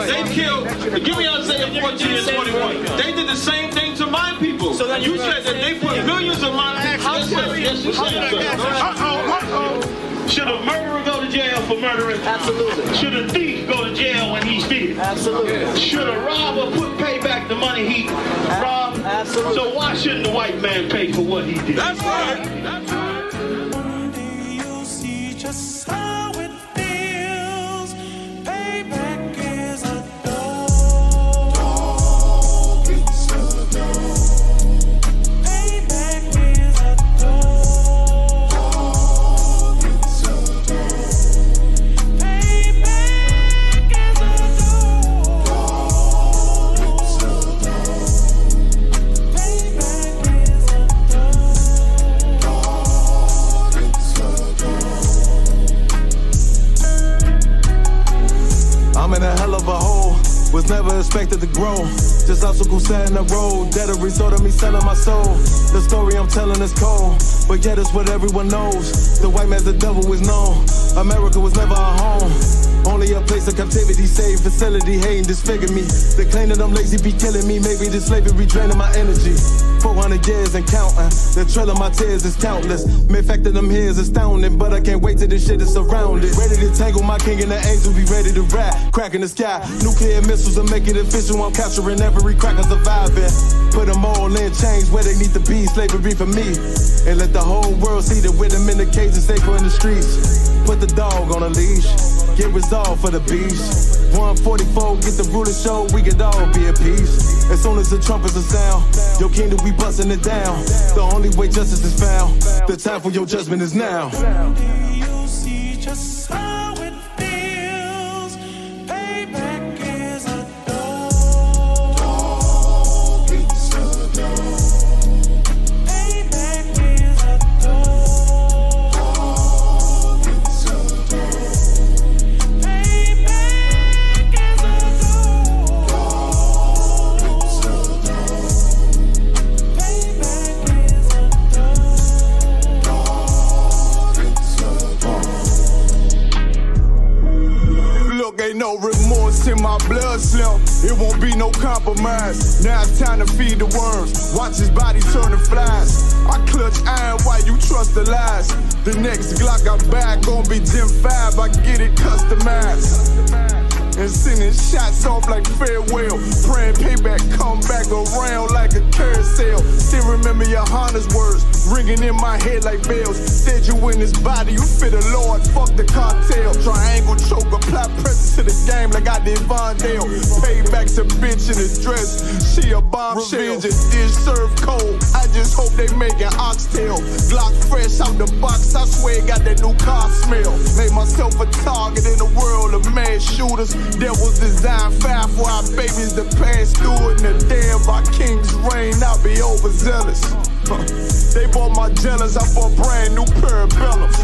They killed, give me Isaiah 14 and 21. They did the same thing to my people. So then you said that they put millions of my people. Yes, you said Should a murderer go to jail for murdering? Absolutely. Should a thief go to jail when he steals? Absolutely. Should a robber pay back the money he robbed? Absolutely. So why shouldn't the white man pay for what he did? That's right. That's right. You'll see just how it feels. Payback is a dog. It's a dog. Payback is a dog. It's a dog. Payback is a dog. It's a dog. Payback is a I'm in a hell of a hole, was never expected to grow. Just obstacle set in the road, that a result of me selling my soul. The story I'm telling is cold, but yet it's what everyone knows. The white man's the devil is known. America was never our home. Only a place of captivity, safe facility, hating, disfigure me. They claim that I'm lazy, be killing me. Maybe this slavery draining my energy. 400 years and counting. The trail of my tears is countless. Main fact that I'm here is astounding, but I can't wait till this shit is surrounded. Ready to tangle my king and the angels, be ready to rap. Cracking the sky, nuclear missiles will make it official. I'm capturing every cracker surviving. Put them all in chains where they need to be. Slavery for me. And let the whole world see that with them in the cage and safer in the streets. Put the dog on a leash. Get resolved for the beast. 144, get the ruler show, we could all be at peace. As soon as the trumpets are sound, your kingdom, we busting it down. The only way justice is found, the time for your judgment is now. You'll see just how it feels. Payback is a dog. It's a dog. Payback is a dog. It's a dog. Payback is a dog. It's a dog. Payback is a Look, ain't no remorse in my blood slim. It won't be no compromise. Now it's time to feed the worms. Watch his body turn to flies. I clutch iron while you trust the lies. The next Glock I buy gon' be Gen 5. I get it customized. And sending shots off like farewell. Praying payback come back around like a carousel. Still remember your Honda's words ringing in my head like bells. Said you in this body, you fit a Lord, fuck the cartel. Triangle choke, apply pressure to the game like I did Vondale. Payback's a bitch in a dress, she a bombshell. Revenge is dish served cold, I just hope they make an oxtail. Glock fresh out the box, I swear it got that new car smell. Made myself a target in the world of mass shooters. That was designed fire for our babies to pass through. In the day of our king's reign, I'll be overzealous. They bought my jealous, I bought brand new parabellums.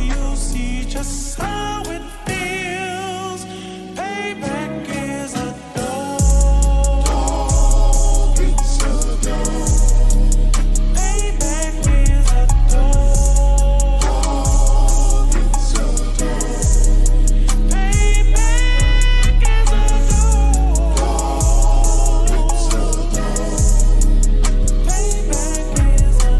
You'll see just how it feels. Payback is a dog. It's a dog. Payback is a dog. It's a dog. Payback is a dog. It's a dog. Payback is a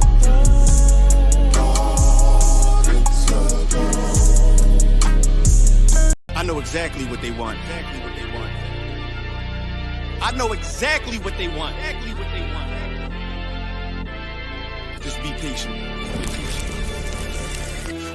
I know exactly what they want. I know exactly what they want. Just be patient.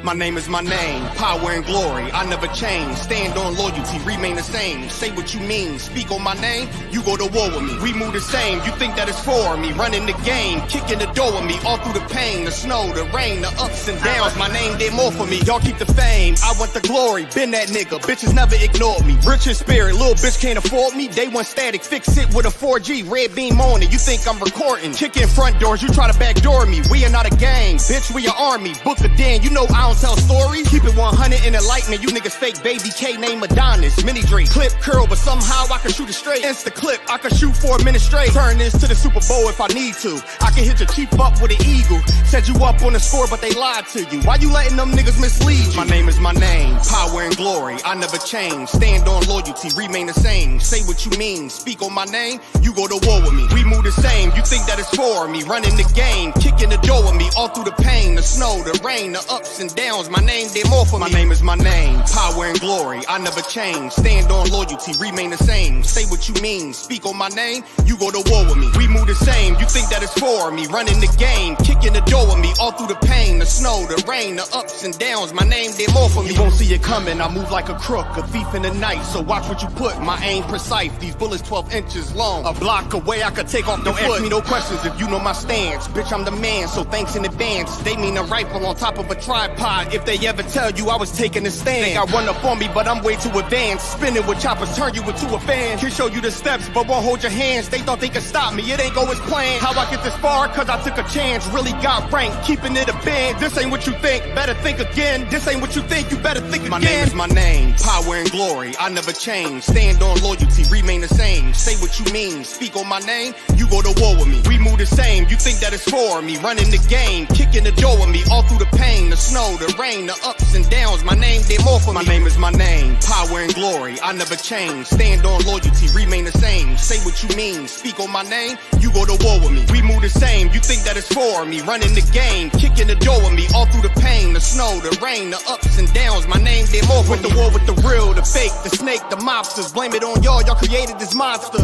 My name is my name, power and glory, I never change. Stand on loyalty, remain the same. Say what you mean, speak on my name, you go to war with me. We move the same, you think that it's for me. Running the game, kicking the door with me. All through the pain, the snow, the rain, the ups and downs. My name did more for me, y'all keep the fame. I want the glory, been that nigga, bitches never ignored me. Rich in spirit, little bitch can't afford me. Day one static, fix it with a 4G, red beam on it. You think I'm recording, kicking front doors, you try to backdoor me. We are not a gang, bitch, we an army. Book the den, you know I don't tell stories. Keep it 100 in the lightning. You niggas fake baby K name Adonis. Mini Drake, clip curl, but somehow I can shoot it straight. Insta clip, I can shoot for a minute straight. Turn this to the Super Bowl if I need to. I can hit your chief up with an eagle. Set you up on the score, but they lied to you. Why you letting them niggas mislead you? My name is my name, power and glory. I never change. Stand on loyalty, remain the same. Say what you mean, speak on my name. You go to war with me. We move the same. You think that it's for me? Running the game, kicking the door with me. All through the pain, the snow, the rain, the ups and downs. My name did more for me. My name is my name, power and glory. I never change. Stand on loyalty, remain the same. Say what you mean, speak on my name. You go to war with me. We move the same. You think that it's for me? Running the game, kicking the door with me. All through the pain, the snow, the rain, the ups and downs. My name did more for me. You won't see it coming. I move like a crook, a thief in the night. So watch what you put. My aim precise. These bullets 12 inches long. A block away, I could take off. Don't ask me no questions if you know my stance. Bitch, I'm the man, so thanks in advance. They mean a rifle on top of a tripod. If they ever tell you I was taking a stand, think I run up on me, but I'm way too advanced. Spinning with choppers, turn you into a fan. Can show you the steps, but won't hold your hands. They thought they could stop me, it ain't go as planned. How I get this far? Cause I took a chance. Really got ranked, keeping it a band. This ain't what you think, better think again. This ain't what you think, you better think again. My name is my name, power and glory. I never change. Stand on loyalty, remain the same. Say what you mean, speak on my name. You go to war with me. We move the same. You think that it's for me? Running the game, kicking the door with me. All through the pain, the snow, the rain, the ups and downs. My name did more for me. My name is my name, power and glory. I never change. Stand on loyalty, remain the same. Say what you mean, speak on my name. You go to war with me. We move the same. You think that it's for me? Running the game, kicking the door with me. All through the pain, the snow, the rain, the ups and downs. My name did more for me. Went to war with the real, the fake, the snake, the mobsters. Blame it on y'all. Y'all created this monster.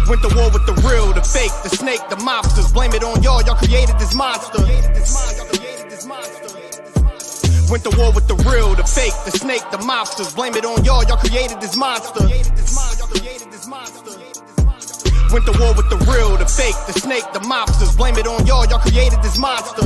Went to war with the real, the fake, the snake, the mobsters. Blame it on y'all, y'all created this monster. Went to war with the real, the fake, the snake, the mobsters. Blame it on y'all, y'all created this monster. Went to war with the real, the fake, the snake, the mobsters. Blame it on y'all, y'all created this monster.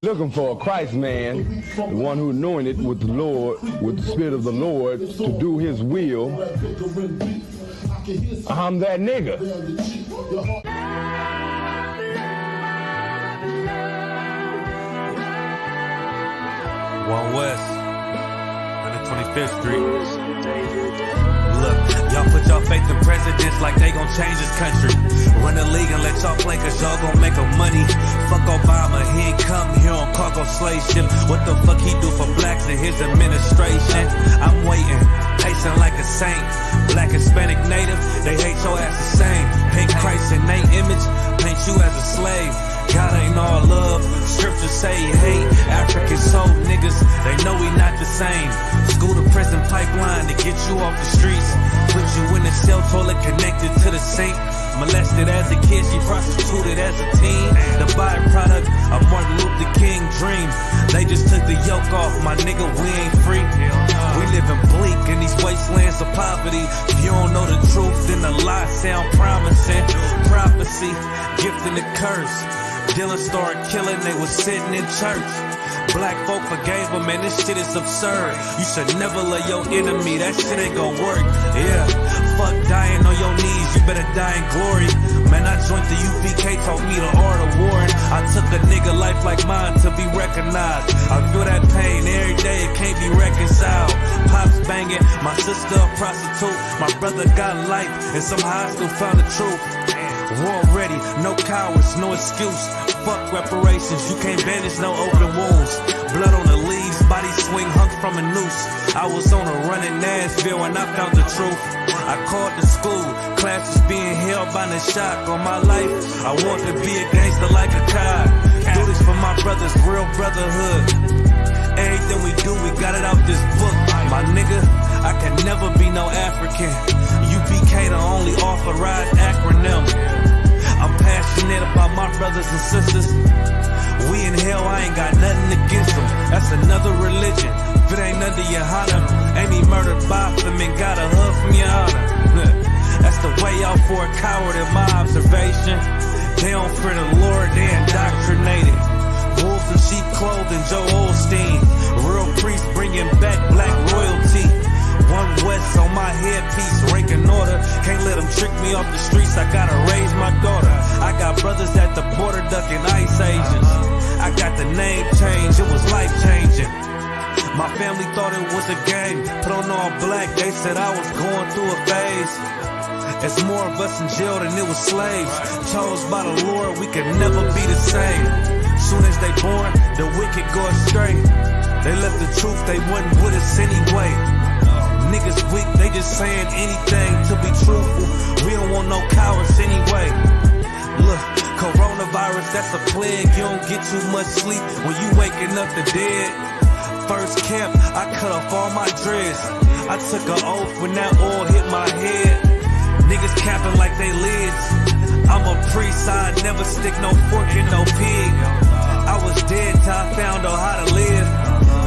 Looking for a Christ man, the one who anointed with the Lord, with the Spirit of the Lord, to do his will. I'm that nigga. One West, 125th Street. Look, y'all put y'all faith in presidents like they gon' change this country. Run the league and let y'all play cause y'all gon' make 'em money. Fuck Obama, he ain't come here on cargo slave ship. What the fuck he do for blacks in his administration? I'm waiting, pacing like a saint. Black, Hispanic, Native, they hate your ass the same. Paint Christ in they image, paint you as a slave. God ain't all love, scriptures say he hate. African soul niggas, they know we not the same. School to prison pipeline to get you off the streets. Put you in the cell toilet connected to the sink. Molested as a kid, she prostituted as a teen. The byproduct of Martin Luther King dream. They just took the yoke off, my nigga, we ain't free. We living bleak in these wastelands of poverty. If you don't know the truth, then the lie sound promising. Prophecy, gift and the curse. Dylan started killing, they was sitting in church. Black folk forgave him, man, this shit is absurd. You should never love your enemy, that shit ain't gon' work. Yeah, fuck dying on your knees, you better die in glory. Man, I joined the UPK, taught me the art of warring. I took a nigga life like mine to be recognized. I feel that pain every day, it can't be reconciled. Pops banging, my sister a prostitute. My brother got life, and somehow I still found the truth. War ready, no cowards, no excuse. Fuck reparations, you can't bandage no open wounds. Blood on the leaves, body swing hung from a noose. I was on a run in Nashville and I found the truth. I called the school, classes being held by the shock on my life. I want to be a gangster like a cop. Do this for my brothers, real brotherhood. Everything we do, we got it out this book. My nigga, I can never be no African. UPK SK, the only authorized acronym. I'm passionate about my brothers and sisters. We in hell, I ain't got nothing against them. That's another religion. If it ain't under your honor, ain't he murdered by them and got a hug from your honor. That's the way out for a coward in my observation. They don't fear the Lord, they indoctrinated. Wolves in sheep clothing, Joe Osteen. Real priest bringing back black royalty. One West on my headpiece, ranking order. Can't let them trick me off the streets, I gotta raise my daughter. I got brothers at the border ducking ICE agents. I got the name change, it was life changing. My family thought it was a game, put on all black, they said I was going through a phase. It's more of us in jail than it was slaves. Chose by the Lord, we could never be the same. Soon as they born, the wicked go astray. They left the truth, they wasn't with us anyway. Niggas weak, they just saying anything to be truthful. We don't want no cowards anyway. Look, coronavirus, that's a plague. You don't get too much sleep when you waking up the dead. First camp, I cut off all my dreads. I took an oath when that oil hit my head. Niggas capping like they lids. I'm a priest, I never stick no fork in no pig. I was dead till I found out how to live.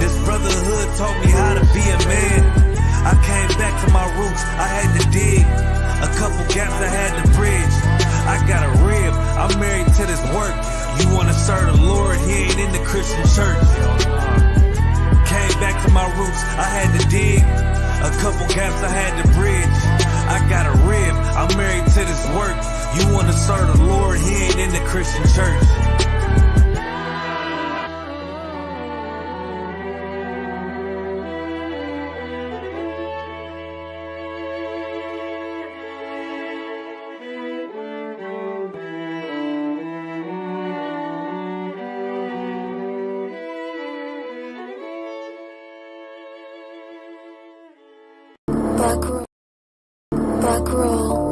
This brotherhood taught me how to be a man. I came back to my roots, I had to dig. A couple gaps I had to bridge. I got a rib, I'm married to this work. You wanna serve the Lord, he ain't in the Christian church. Came back to my roots, I had to dig. A couple gaps I had to bridge. I got a rib, I'm married to this work. You wanna serve the Lord, he ain't in the Christian church. Back row.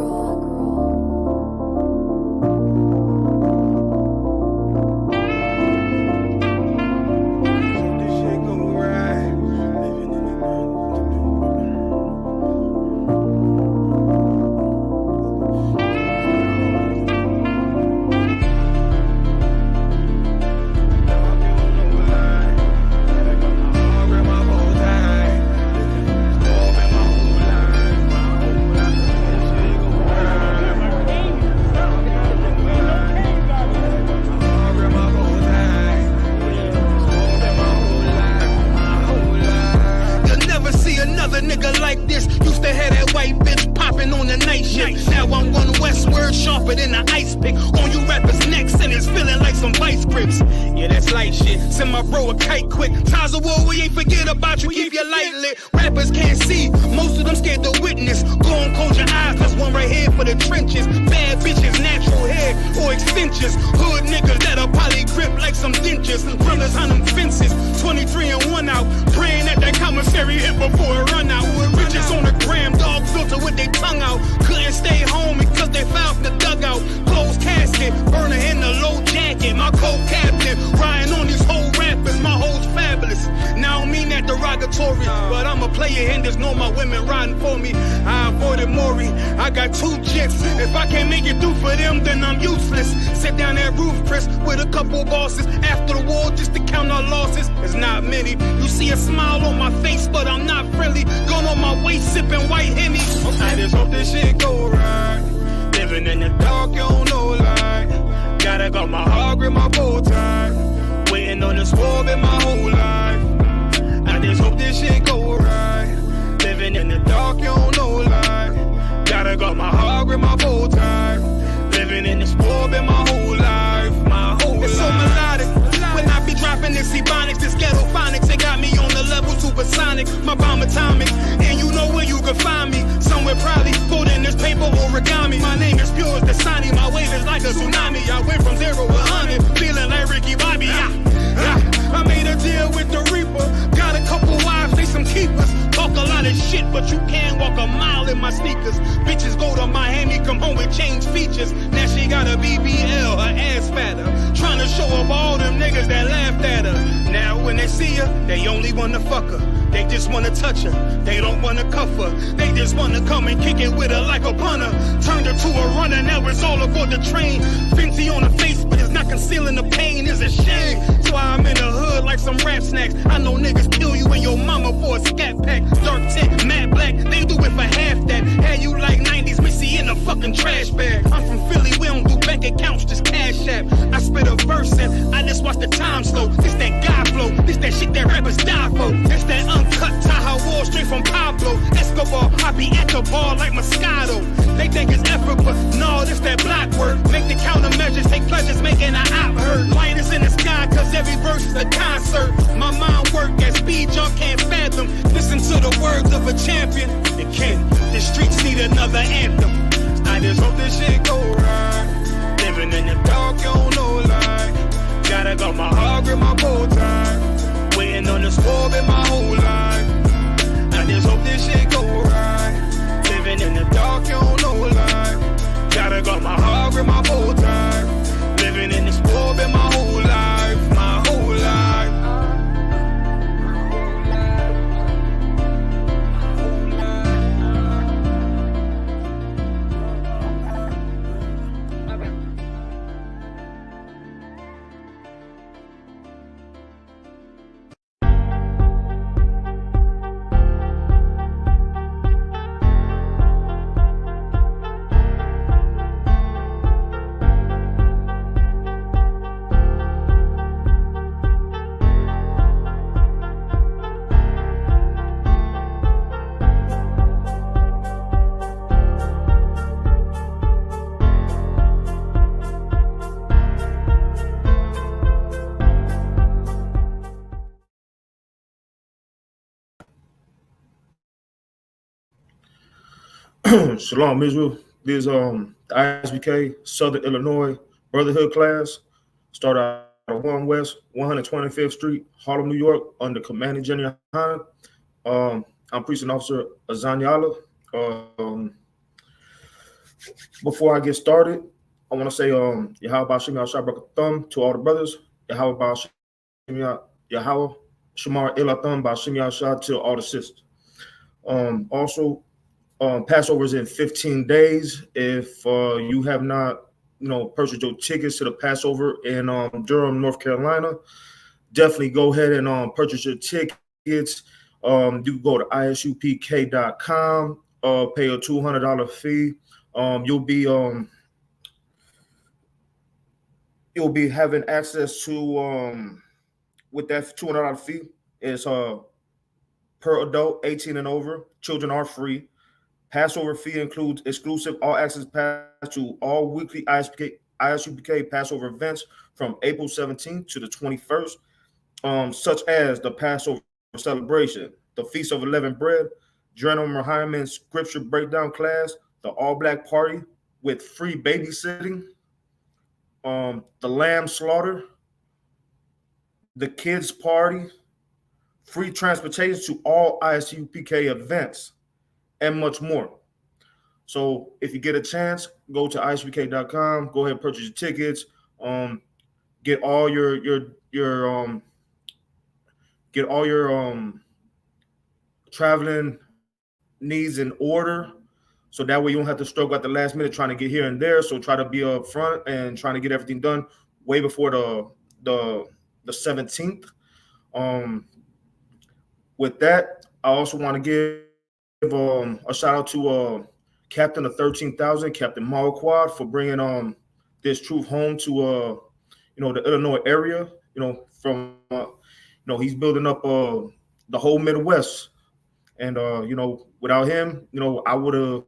sharper than an ice pick on you rappers' necks, and it's feeling like some vice grips. Yeah, that's light shit. Send my bro a kite quick. Ties of war, we ain't forget about you. Keep your light lit. Rappers can't see. Most of them scared to witness. Go and close your eyes. There's one right here for the trenches. Bad bitches, natural hair or extensions. Hood niggas that'll probably grip like some dentures. Brothers on them fences. 23 and 1 out. Praying that that commissary hit before it run out. Riches on the gram, dog filter with their tongue out. Couldn't stay home because they found the dugout. Closed casket, burner in the low jacket. My co-captain, riding on these whole rappers. My hoes fabulous. Now I don't mean that derogatory, but I'm a player and there's no my women riding for me. I avoided Maury. I got 2 jets. If I can't make it through for them, then I'm useless. Sit down that roof, Chris, with a couple bosses. After the war, just to count our losses. It's not many. You see a smile on my face, but I'm not friendly. Going on my waist, sipping white Henny. I just hope this shit go right. Living in the dark, you don't know lie. Gotta got my heart with my bow tie. Waiting on the swerve in my whole life. I just hope this shit go right. Living in the dark, you don't know lie. Gotta got my heart with my bow tie. Living in the swerve in my whole life. My whole life. It's so melodic. When I be dropping this ebonics, this ghetto phonics, it got me on the level supersonic. My bomb atomic, and you know where you can find me. Somewhere probably folding this paper origami. My name is pure as the Dasani, my wave is like a tsunami. I went from 0 to 100, feeling like Ricky Bobby. I made a deal with the Reaper. Got a couple wives, they some keepers. Talk a lot of shit, but you can't walk a mile in my sneakers. Bitches go to Miami, come home with change features. Now she got a BBL, her ass fatter. Trying to show up all them niggas that laughed at her. Now when they see her, they only wanna fuck her. They just wanna touch her, they don't wanna cuff her. They just wanna come and kick it with her like a punter. Turned her to a runner, now it's all aboard the train. Fenty on her face, but it's not concealing the pain, it's a shame. So I'm in the hood like some rap snacks. I know niggas kill you and your mama for a scat pack. Dark tint, matte black, they do it for half that. Had you like 90s Missy in a fucking trash bag. I'm from Philly, we don't do bank accounts, just cash app. I spit a verse and I just watch the time slow. This that God flow, this that shit that rappers die for. This that uncut Tahoe Wall straight from Pablo Escobar. I be at the bar like Moscato. They think it's effort, but no, this that block work. Make the countermeasures, take pleasures, making an op hurt. Lighters in the sky, cause every verse is a concert. My mind work at speed y'all can't fathom. Listen to the words of a champion. It can't, the streets need another anthem. I just hope this shit go right. Living in the dark, you don't know lie. Gotta got my heart with my bow tie. Waiting on the squab in my whole life. I just hope this shit go right. Living in the dark, you don't know lie. Gotta got my heart with my bow tie. Living in the squab in my whole life. My whole life. Shalom, Israel. This the Isupk Southern Illinois Brotherhood class. Start out at 1 West 125th Street, Harlem, New York, under Commanding General Han. I'm Precinct Officer Azanyala. Before I get started, I want to say Yahweh Shem Yahshua Thumb to all the brothers. Yahweh Yahweh Shamar Elatham Bashim Yahshua to all the sisters. Also, Passover is in 15 days. If you have not, purchased your tickets to the Passover in Durham, North Carolina, definitely go ahead and purchase your tickets. You can go to isupk.com, pay a $200 fee. You'll be having access to with that $200 fee. It's per adult, 18 and over. Children are free. Passover fee includes exclusive all-access pass to all weekly ISUPK Passover events from April 17th to the 21st, such as the Passover celebration, the Feast of Unleavened Bread, General Merhiman's scripture breakdown class, the all-black party with free babysitting, the lamb slaughter, the kids party, free transportation to all ISUPK events, and much more. So if you get a chance, go to isupk.com, go ahead and purchase your tickets, get all your traveling needs in order, so that way you don't have to struggle at the last minute trying to get here and there. So try to be up front and trying to get everything done way before the 17th. With that, I also want to give a shout out to Captain of 13,000, Captain Marquardt, for bringing this truth home to the Illinois area. From he's building up the whole Midwest, and without him, I would have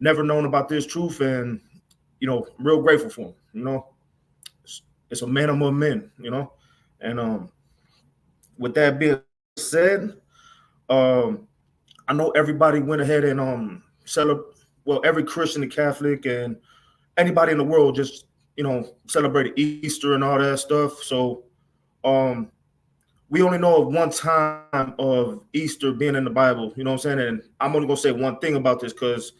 never known about this truth, and real grateful for him. It's a man among men, and with that being said, I know everybody went ahead and every Christian and Catholic and anybody in the world just celebrated Easter and all that stuff. So we only know of one time of Easter being in the Bible, you know what I'm saying? And I'm only gonna say one thing about this because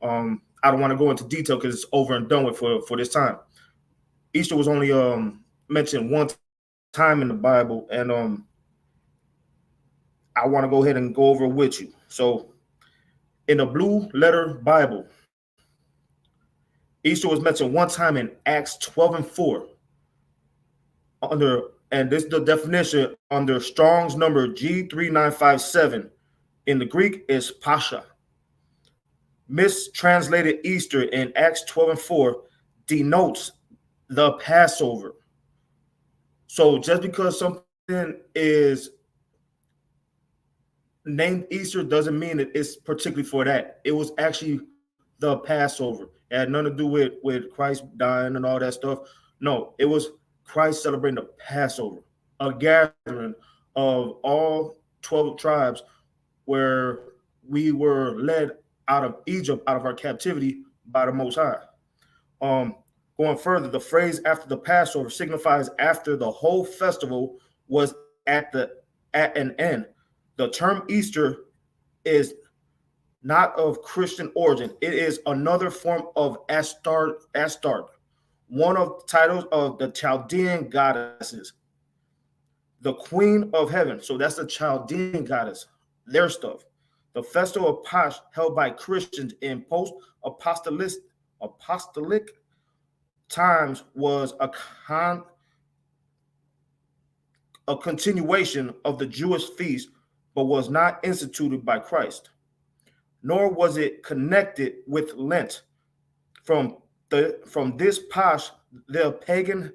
I don't want to go into detail because it's over and done with for this time. Easter was only mentioned one time in the Bible, and I want to go ahead and go over with you. So in the Blue Letter Bible, Easter was mentioned one time in Acts 12:4 under, and this is the definition under Strong's number G3957. In the Greek is Pascha. Mistranslated Easter in Acts 12:4 denotes the Passover. So just because something is named Easter doesn't mean that it's particularly for that. It was actually the Passover. It had nothing to do with Christ dying and all that stuff. No, it was Christ celebrating the Passover, a gathering of all 12 tribes where we were led out of Egypt, out of our captivity by the Most High. Going further, the phrase after the Passover signifies after the whole festival was at an end. The term Easter is not of Christian origin. It is another form of Astarte, one of the titles of the Chaldean goddesses, the Queen of Heaven. So that's the Chaldean goddess, their stuff. The festival of Pasch, held by Christians in post-apostolic times, was a continuation of the Jewish feast, but was not instituted by Christ, nor was it connected with Lent. From this Pasch, the pagan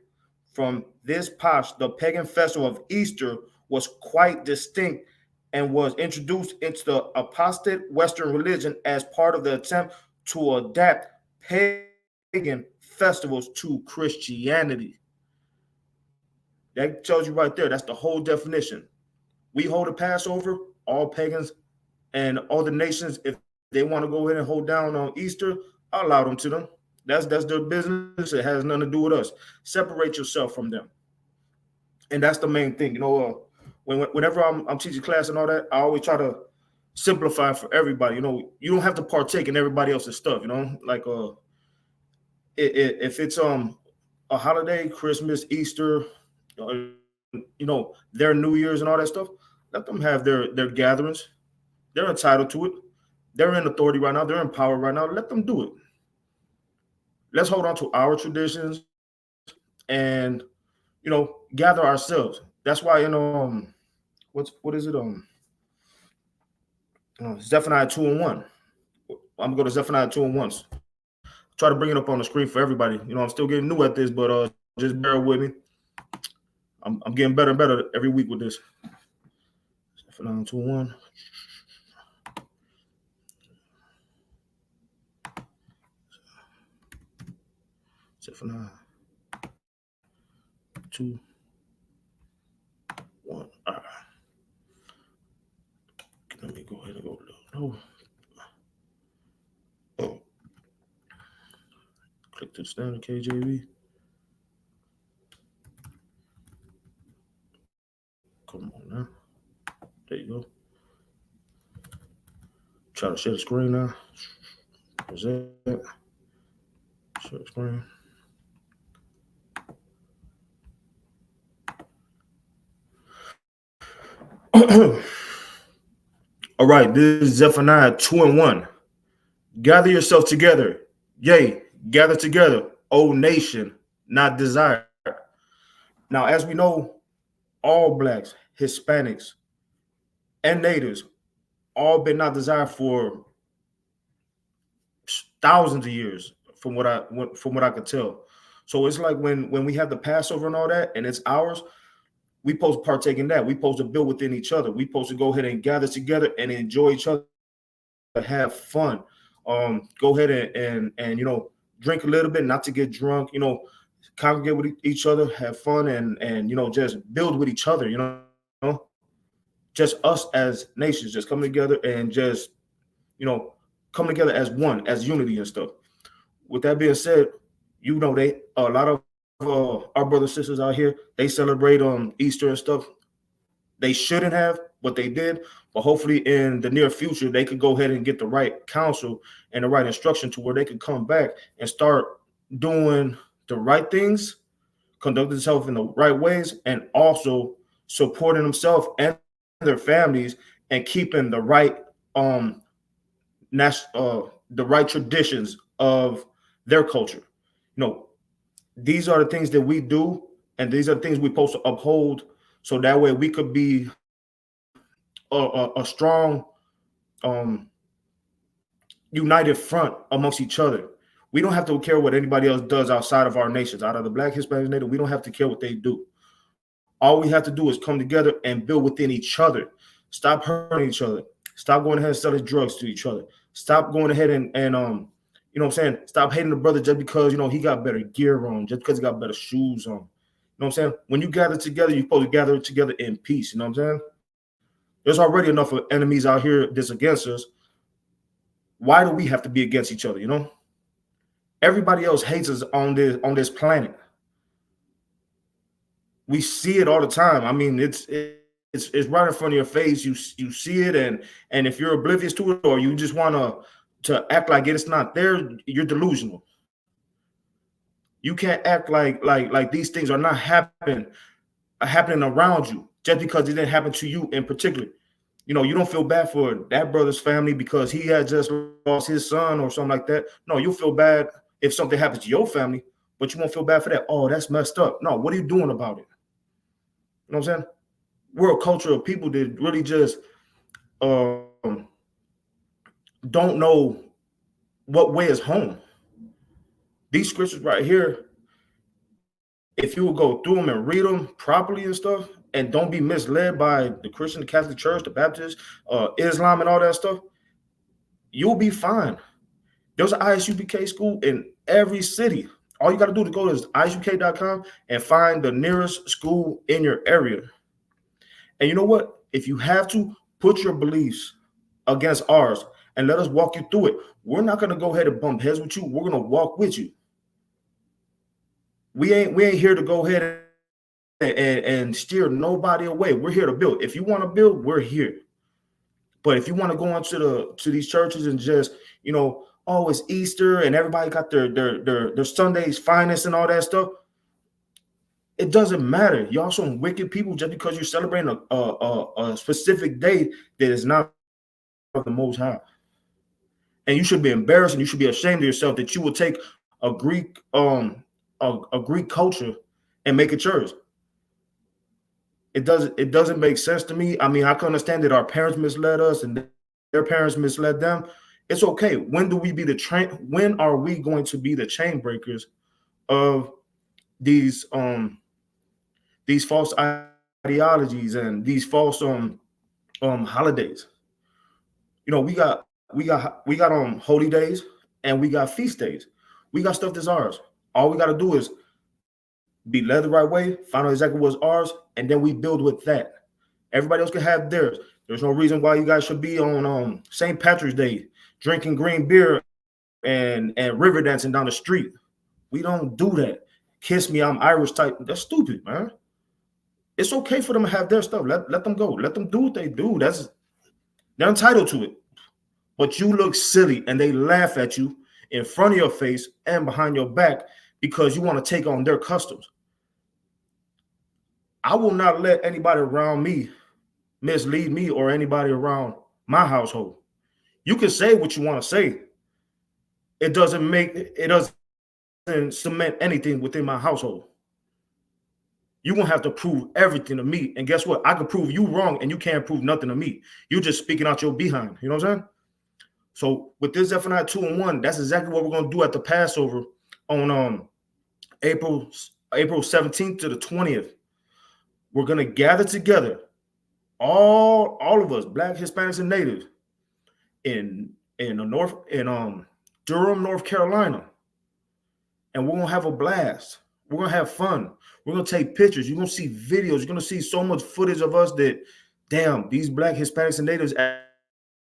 festival of Easter was quite distinct and was introduced into the apostate Western religion as part of the attempt to adapt pagan festivals to Christianity. That tells you right there. That's the whole definition. We hold a Passover, all pagans and all the nations, if they want to go ahead and hold down on Easter, I'll allow them to them. That's their business. It has nothing to do with us. Separate yourself from them. And that's the main thing. You know, whenever I'm teaching class and all that, I always try to simplify for everybody. You know, you don't have to partake in everybody else's stuff, you know, like if it's a holiday, Christmas, Easter, you know, their New Year's and all that stuff, let them have their gatherings. They're entitled to it. They're in authority right now. They're in power right now. Let them do it. Let's hold on to our traditions and, you know, gather ourselves. That's why, you know, what is it? Zephaniah 2:1. I'm gonna go to Zephaniah 2:1. Try to bring it up on the screen for everybody. You know, I'm still getting new at this, but just bear with me. I'm getting better and better every week with this. Zephaniah 2:1. Zephaniah 2:1. All right. Let me go ahead and go low. Oh. Click to the standard KJV. Come on now. There you go. Try to share the screen now. Present. Share the screen. All right, this is Zephaniah 2:1. Gather yourself together. Yea, gather together, O nation, not desired. Now, as we know, all blacks, Hispanics, and natives all been not desired for thousands of years, from what I could tell. So it's like when we have the Passover and all that, and it's ours, we supposed to partake in that. We supposed to build within each other. We supposed to go ahead and gather together and enjoy each other, have fun. Go ahead and you know, drink a little bit, not to get drunk. You know, congregate with each other, have fun, and you know, just build with each other. You know, just us as nations, just come together and just, you know, come together as one, as unity and stuff. With that being said, you know, a lot of our brothers and sisters out here, they celebrate Easter and stuff. They shouldn't have, but they did. But hopefully in the near future, they could go ahead and get the right counsel and the right instruction to where they can come back and start doing the right things, conduct themselves in the right ways, and also supporting themselves and their families and keeping the right the right traditions of their culture. You know, these are the things that we do, and these are the things we're supposed to uphold, so that way we could be a strong united front amongst each other. We don't have to care what anybody else does outside of our nations, out of the Black, Hispanic, Native. We don't have to care what they do. All we have to do is come together and build within each other. Stop hurting each other. Stop going ahead and selling drugs to each other. Stop going ahead and you know what I'm saying? Stop hating the brother just because, you know, he got better gear on, just because he got better shoes on. You know what I'm saying? When you gather together, you're supposed to gather together in peace. You know what I'm saying? There's already enough of enemies out here that's against us. Why do we have to be against each other? You know, everybody else hates us on this planet. We see it all the time. I mean, it's right in front of your face. You see it, and if you're oblivious to it, or you just want to act like it's not there, you're delusional. You can't act like these things are not happening around you just because it didn't happen to you in particular. You know, you don't feel bad for that brother's family because he had just lost his son or something like that. No, you'll feel bad if something happens to your family, but you won't feel bad for that. Oh, that's messed up. No, what are you doing about it? You know what I'm saying? We're a culture of people that really just don't know what way is home. These scriptures right here, if you will go through them and read them properly and stuff, and don't be misled by the Christian, the Catholic Church, the Baptist, Islam, and all that stuff, you'll be fine. There's an Isupk school in every city. All you got to do to go to isupk.com and find the nearest school in your area. And you know what? If you have to, put your beliefs against ours and let us walk you through it. We're not going to go ahead and bump heads with you. We're going to walk with you. We ain't here to go ahead and steer nobody away. We're here to build. If you want to build, we're here. But if you want to go into these churches and just, you know, oh, it's Easter and everybody got their Sunday's finest and all that stuff, it doesn't matter. Y'all some wicked people just because you're celebrating a specific day that is not of the Most High. And you should be embarrassed and you should be ashamed of yourself that you will take a Greek culture and make it church. It doesn't make sense to me. I mean, I can understand that our parents misled us and their parents misled them. It's okay. When are we going to be the chain breakers of these false ideologies and these false holidays? You know, we got holy days and we got feast days. We got stuff that's ours. All we got to do is be led the right way, find out exactly what's ours, and then we build with that. Everybody else can have theirs. There's no reason why you guys should be on St. Patrick's Day drinking green beer and river dancing down the street. We don't do that. Kiss me, I'm Irish type. That's stupid, man. It's okay for them to have their stuff. Let them go. Let them do what they do. They're entitled to it. But you look silly and they laugh at you in front of your face and behind your back because you want to take on their customs. I will not let anybody around me mislead me or anybody around my household. You can say what you want to say. It doesn't cement anything within my household. You're going to have to prove everything to me. And guess what? I can prove you wrong and you can't prove nothing to me. You're just speaking out your behind. You know what I'm saying? So with this Zephaniah 2:1, that's exactly what we're going to do at the Passover on April 17th to the 20th. We're going to gather together, all of us, Black, Hispanics, and Natives, in Durham, North Carolina, and we're going to have a blast. We're going to have fun. We're going to take pictures. You're going to see videos. You're going to see so much footage of us that, damn, these Black, Hispanics, and Natives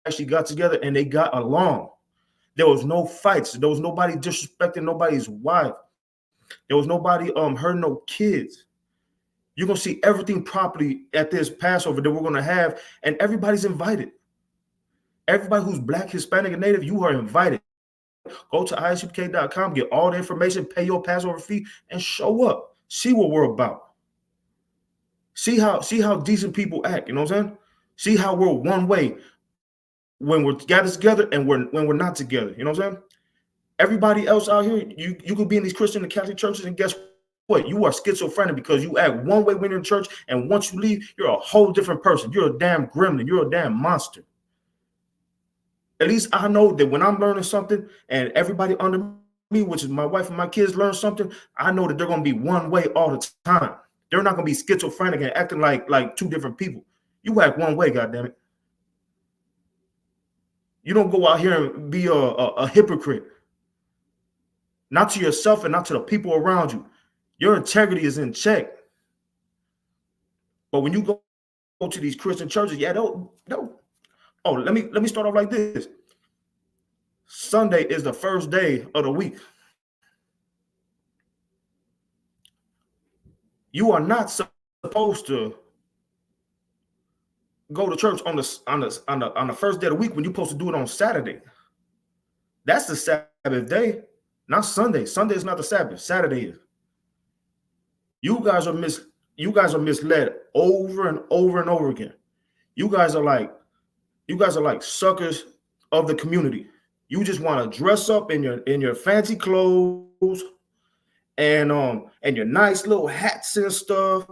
actually got together and they got along. There was no fights. There was nobody disrespecting nobody's wife. There was nobody hurting no kids. You're going to see everything properly at this Passover that we're going to have, and everybody's invited. Everybody who's Black, Hispanic, and Native, you are invited. Go to isupk.com, get all the information, pay your Passover fee, and show up. See what we're about. See how decent people act. You know what I'm saying? See how we're one way when we're gathered together and when we're not together. You know what I'm saying? Everybody else out here, you could be in these Christian and Catholic churches, and guess what? You are schizophrenic because you act one way when you're in church, and once you leave, you're a whole different person. You're a damn gremlin. You're a damn monster. At least I know that when I'm learning something and everybody under me, which is my wife and my kids, learn something, I know that they're going to be one way all the time. They're not going to be schizophrenic and acting like two different people. You act one way, goddammit. You don't go out here and be a hypocrite. Not to yourself and not to the people around you. Your integrity is in check. But when you go to these Christian churches, yeah, they'll. Oh, let me start off like this. Sunday is the first day of the week. You are not supposed to go to church on the first day of the week when you're supposed to do it on Saturday. That's the Sabbath day, not Sunday. Sunday is not the Sabbath. Saturday is. You guys are misled over and over and over again. You guys are like suckers of the community. You just want to dress up in your fancy clothes and your nice little hats and stuff,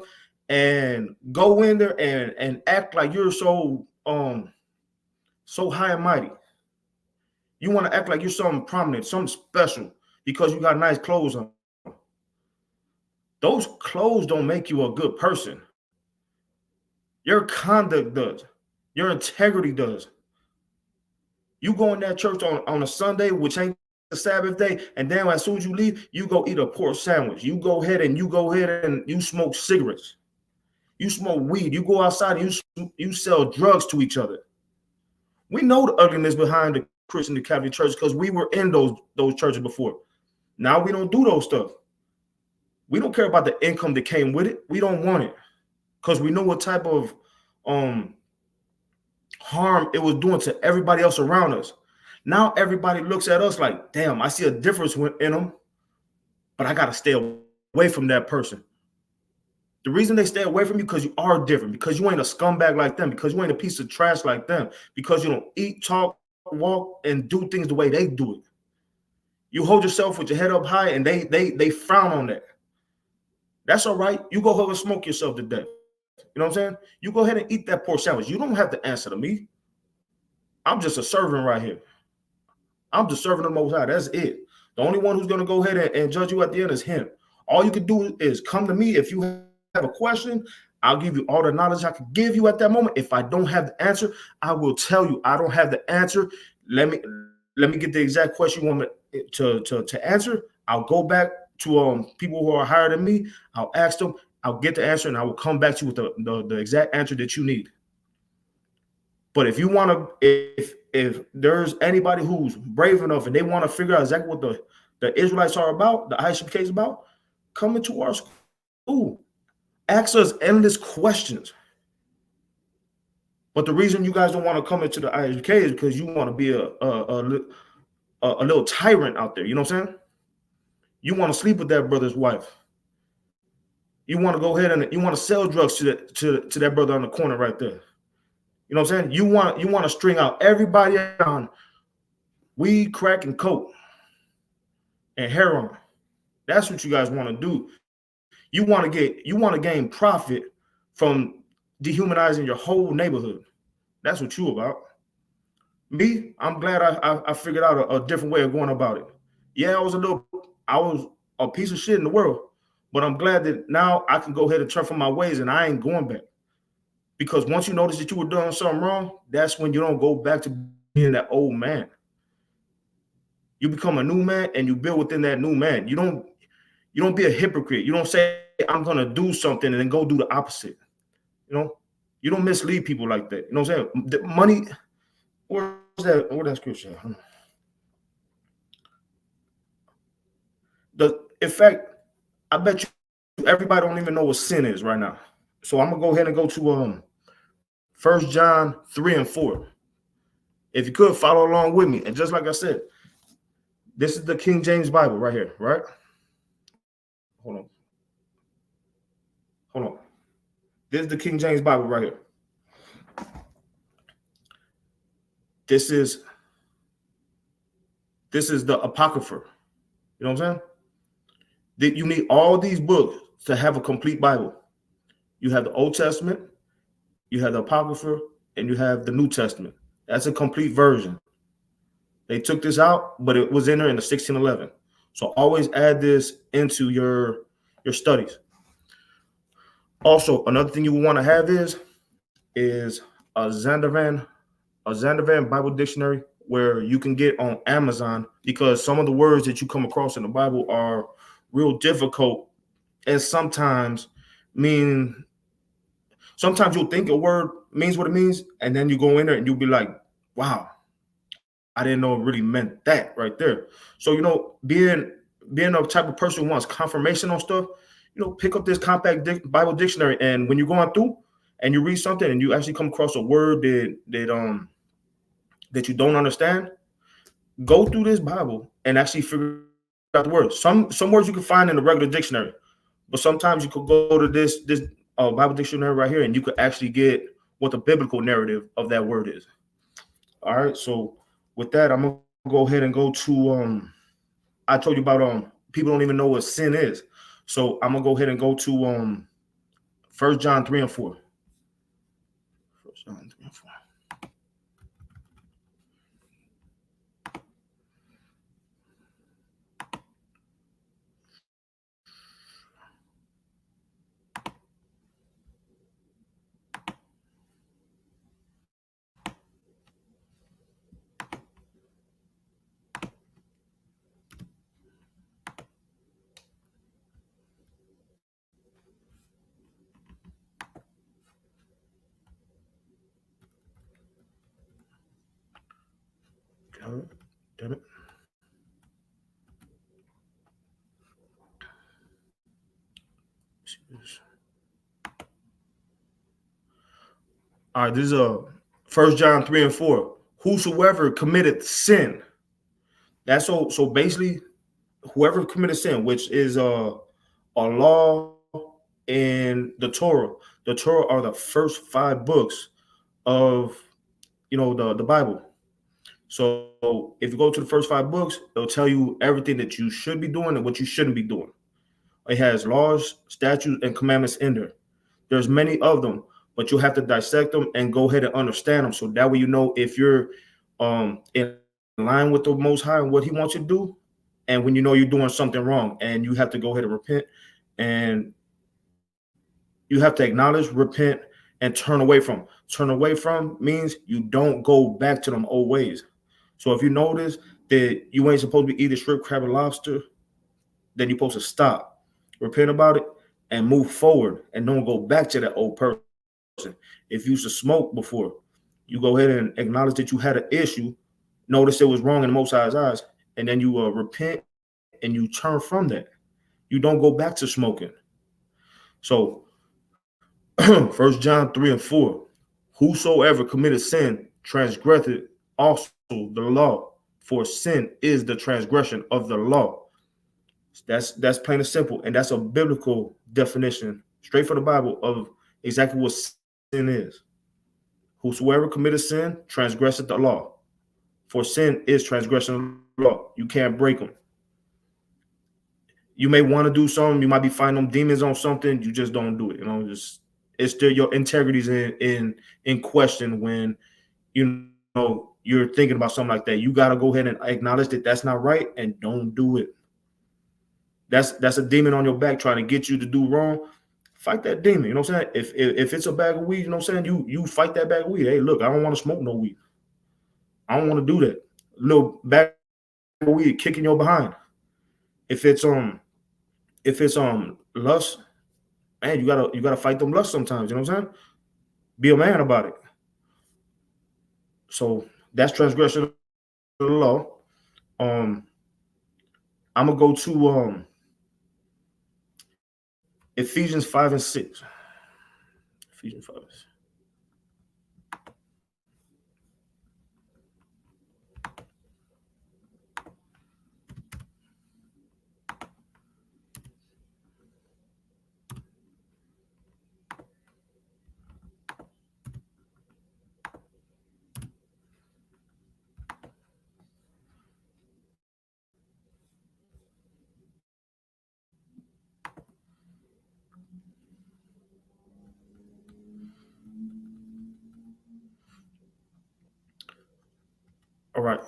and go in there and act like you're so high and mighty. You want to act like you're something prominent, something special because you got nice clothes on. Those clothes don't make you a good person. Your conduct does. Your integrity does. You go in that church on a Sunday, which ain't the Sabbath day, and then as soon as you leave, you go eat a pork sandwich. You go ahead and you smoke cigarettes. You smoke weed. You go outside and you sell drugs to each other. We know the ugliness behind the Christian and Catholic church because we were in those churches before. Now we don't do those stuff. We don't care about the income that came with it. We don't want it because we know what type of harm it was doing to everybody else around us. Now everybody looks at us like, damn, I see a difference in them, but I got to stay away from that person. The reason they stay away from you because you are different, because you ain't a scumbag like them, because you ain't a piece of trash like them, because you don't eat, talk, walk, and do things the way they do it. You hold yourself with your head up high, and they frown on that. That's all right. You go home and smoke yourself to death. You know what I'm saying? You go ahead and eat that pork sandwich. You don't have to answer to me. I'm just a servant right here. I'm just serving the Most High. That's it. The only one who's going to go ahead and judge you at the end is him. All you can do is come to me. If you have a question, I'll give you all the knowledge I can give you at that moment. If I don't have the answer, I will tell you I don't have the answer. Let me get the exact question you want me to answer. I'll go back to people who are higher than me. I'll ask them. I'll get the answer, and I will come back to you with the exact answer that you need. But if you want to, if there's anybody who's brave enough and they want to figure out exactly what the Israelites are about, the Isupk is about, come into our school. Ask us endless questions. But the reason you guys don't want to come into the Isupk is because you want to be a little tyrant out there. You know what I'm saying? You want to sleep with that brother's wife. You want to go ahead and you want to sell drugs to that brother on the corner right there. You know what I'm saying? You want to string out everybody on weed, crack, and coke and heroin. That's what you guys want to do. You want to gain profit from dehumanizing your whole neighborhood. That's what you about. Me, I'm glad I figured out a different way of going about it. Yeah, I was a piece of shit in the world, but I'm glad that now I can go ahead and turn from my ways and I ain't going back. Because once you notice that you were doing something wrong, that's when you don't go back to being that old man. You become a new man and you build within that new man. You don't be a hypocrite. You don't say, I'm going to do something and then go do the opposite. You know, you don't mislead people like that. You know what I'm saying? The money, where's that scripture? In fact, I bet you everybody don't even know what sin is right now. So I'm going to go ahead and go to 1 John 3 and 4. If you could follow along with me. And just like I said, this is the King James Bible right here, right? Hold on. hold on. This is the King James Bible right here. This is the Apocrypha. You know what I'm saying? That you need all these books to have a complete Bible. You have the Old Testament, you have the Apocrypha, and you have the New Testament. That's a complete version. They took this out, but it was in there in the 1611. So always add this into your studies. Also, another thing you want to have is a Zandervan Bible dictionary, where you can get on Amazon, because some of the words that you come across in the Bible are real difficult, and sometimes you'll think a word means what it means, and then you go in there and you'll be like, wow, I didn't know it really meant that right there. So, you know, being a type of person who wants confirmation on stuff, you know, pick up this compact Bible dictionary, and when you're going through and you read something and you actually come across a word that you don't understand, go through this Bible and actually figure out the words. Some words you can find in the regular dictionary, but sometimes you could go to this Bible dictionary right here, and you could actually get what the biblical narrative of that word is. All right, so with that, I'm gonna go ahead and go to I told you about people don't even know what sin is, so I'm gonna go ahead and go to 1 John 3 and 4. 1 John 3 and 4. Damn it. All right, this is 1 John 3 and 4. Whosoever committed sin. That's so basically, whoever committed sin, which is a law in the Torah. The Torah are the first 5 books of the Bible. So if you go to the first 5 books, it'll tell you everything that you should be doing and what you shouldn't be doing. It has laws, statutes, and commandments in there. There's many of them, but you have to dissect them and go ahead and understand them. So that way you know if you're in line with the Most High and what He wants you to do, and when you know you're doing something wrong, and you have to go ahead and repent, and you have to acknowledge, repent, and turn away from. Turn away from means you don't go back to them old ways. So if you notice that you ain't supposed to be eating shrimp, crab, and lobster, then you're supposed to stop, repent about it, and move forward, and don't go back to that old person. If you used to smoke before, you go ahead and acknowledge that you had an issue, notice it was wrong in the Most High's eyes, and then you repent and you turn from that. You don't go back to smoking. So 1 John 3 and 4, whosoever committed sin transgresseth also the law, for sin is the transgression of the law. That's plain and simple, and that's a biblical definition straight from the Bible of exactly what sin is. Whosoever committed sin transgresseth the law, for sin is transgression of the law. You can't break them. You may want to do something, you might be fighting them demons on something, you just don't do it. It's still your integrity's in question when you're thinking about something like that. You got to go ahead and acknowledge that that's not right and don't do it. That's a demon on your back trying to get you to do wrong. Fight that demon. You know what I'm saying? If it's a bag of weed, you know what I'm saying? You fight that bag of weed. Hey, look, I don't want to smoke no weed. I don't want to do that. Little bag of weed kicking your behind. If it's lust, man, you gotta fight them lust sometimes. You know what I'm saying? Be a man about it. So that's transgression of the law. I'm gonna go to Ephesians 5 and 6. Ephesians 5 and 6. right.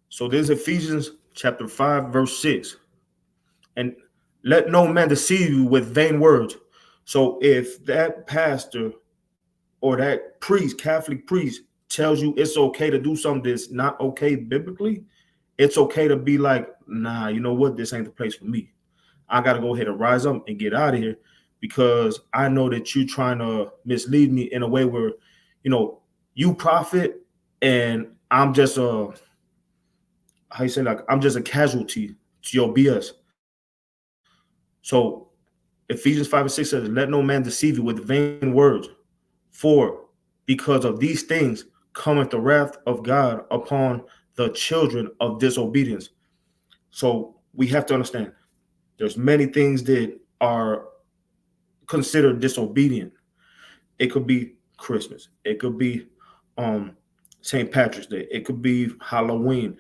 So there's Ephesians chapter 5, verse 6. And let no man deceive you with vain words. So if that pastor or that priest, Catholic priest, tells you it's okay to do something that's not okay biblically, it's okay to be like, nah, you know what? This ain't the place for me. I got to go ahead and rise up and get out of here because I know that you're trying to mislead me in a way where, you know, you profit and I'm just a, how you say, like, I'm just a casualty to your BS. So Ephesians 5 and 6 says, let no man deceive you with vain words, for because of these things cometh the wrath of God upon the children of disobedience. So we have to understand there's many things that are considered disobedient. It could be Christmas. It could be St. Patrick's Day. It could be Halloween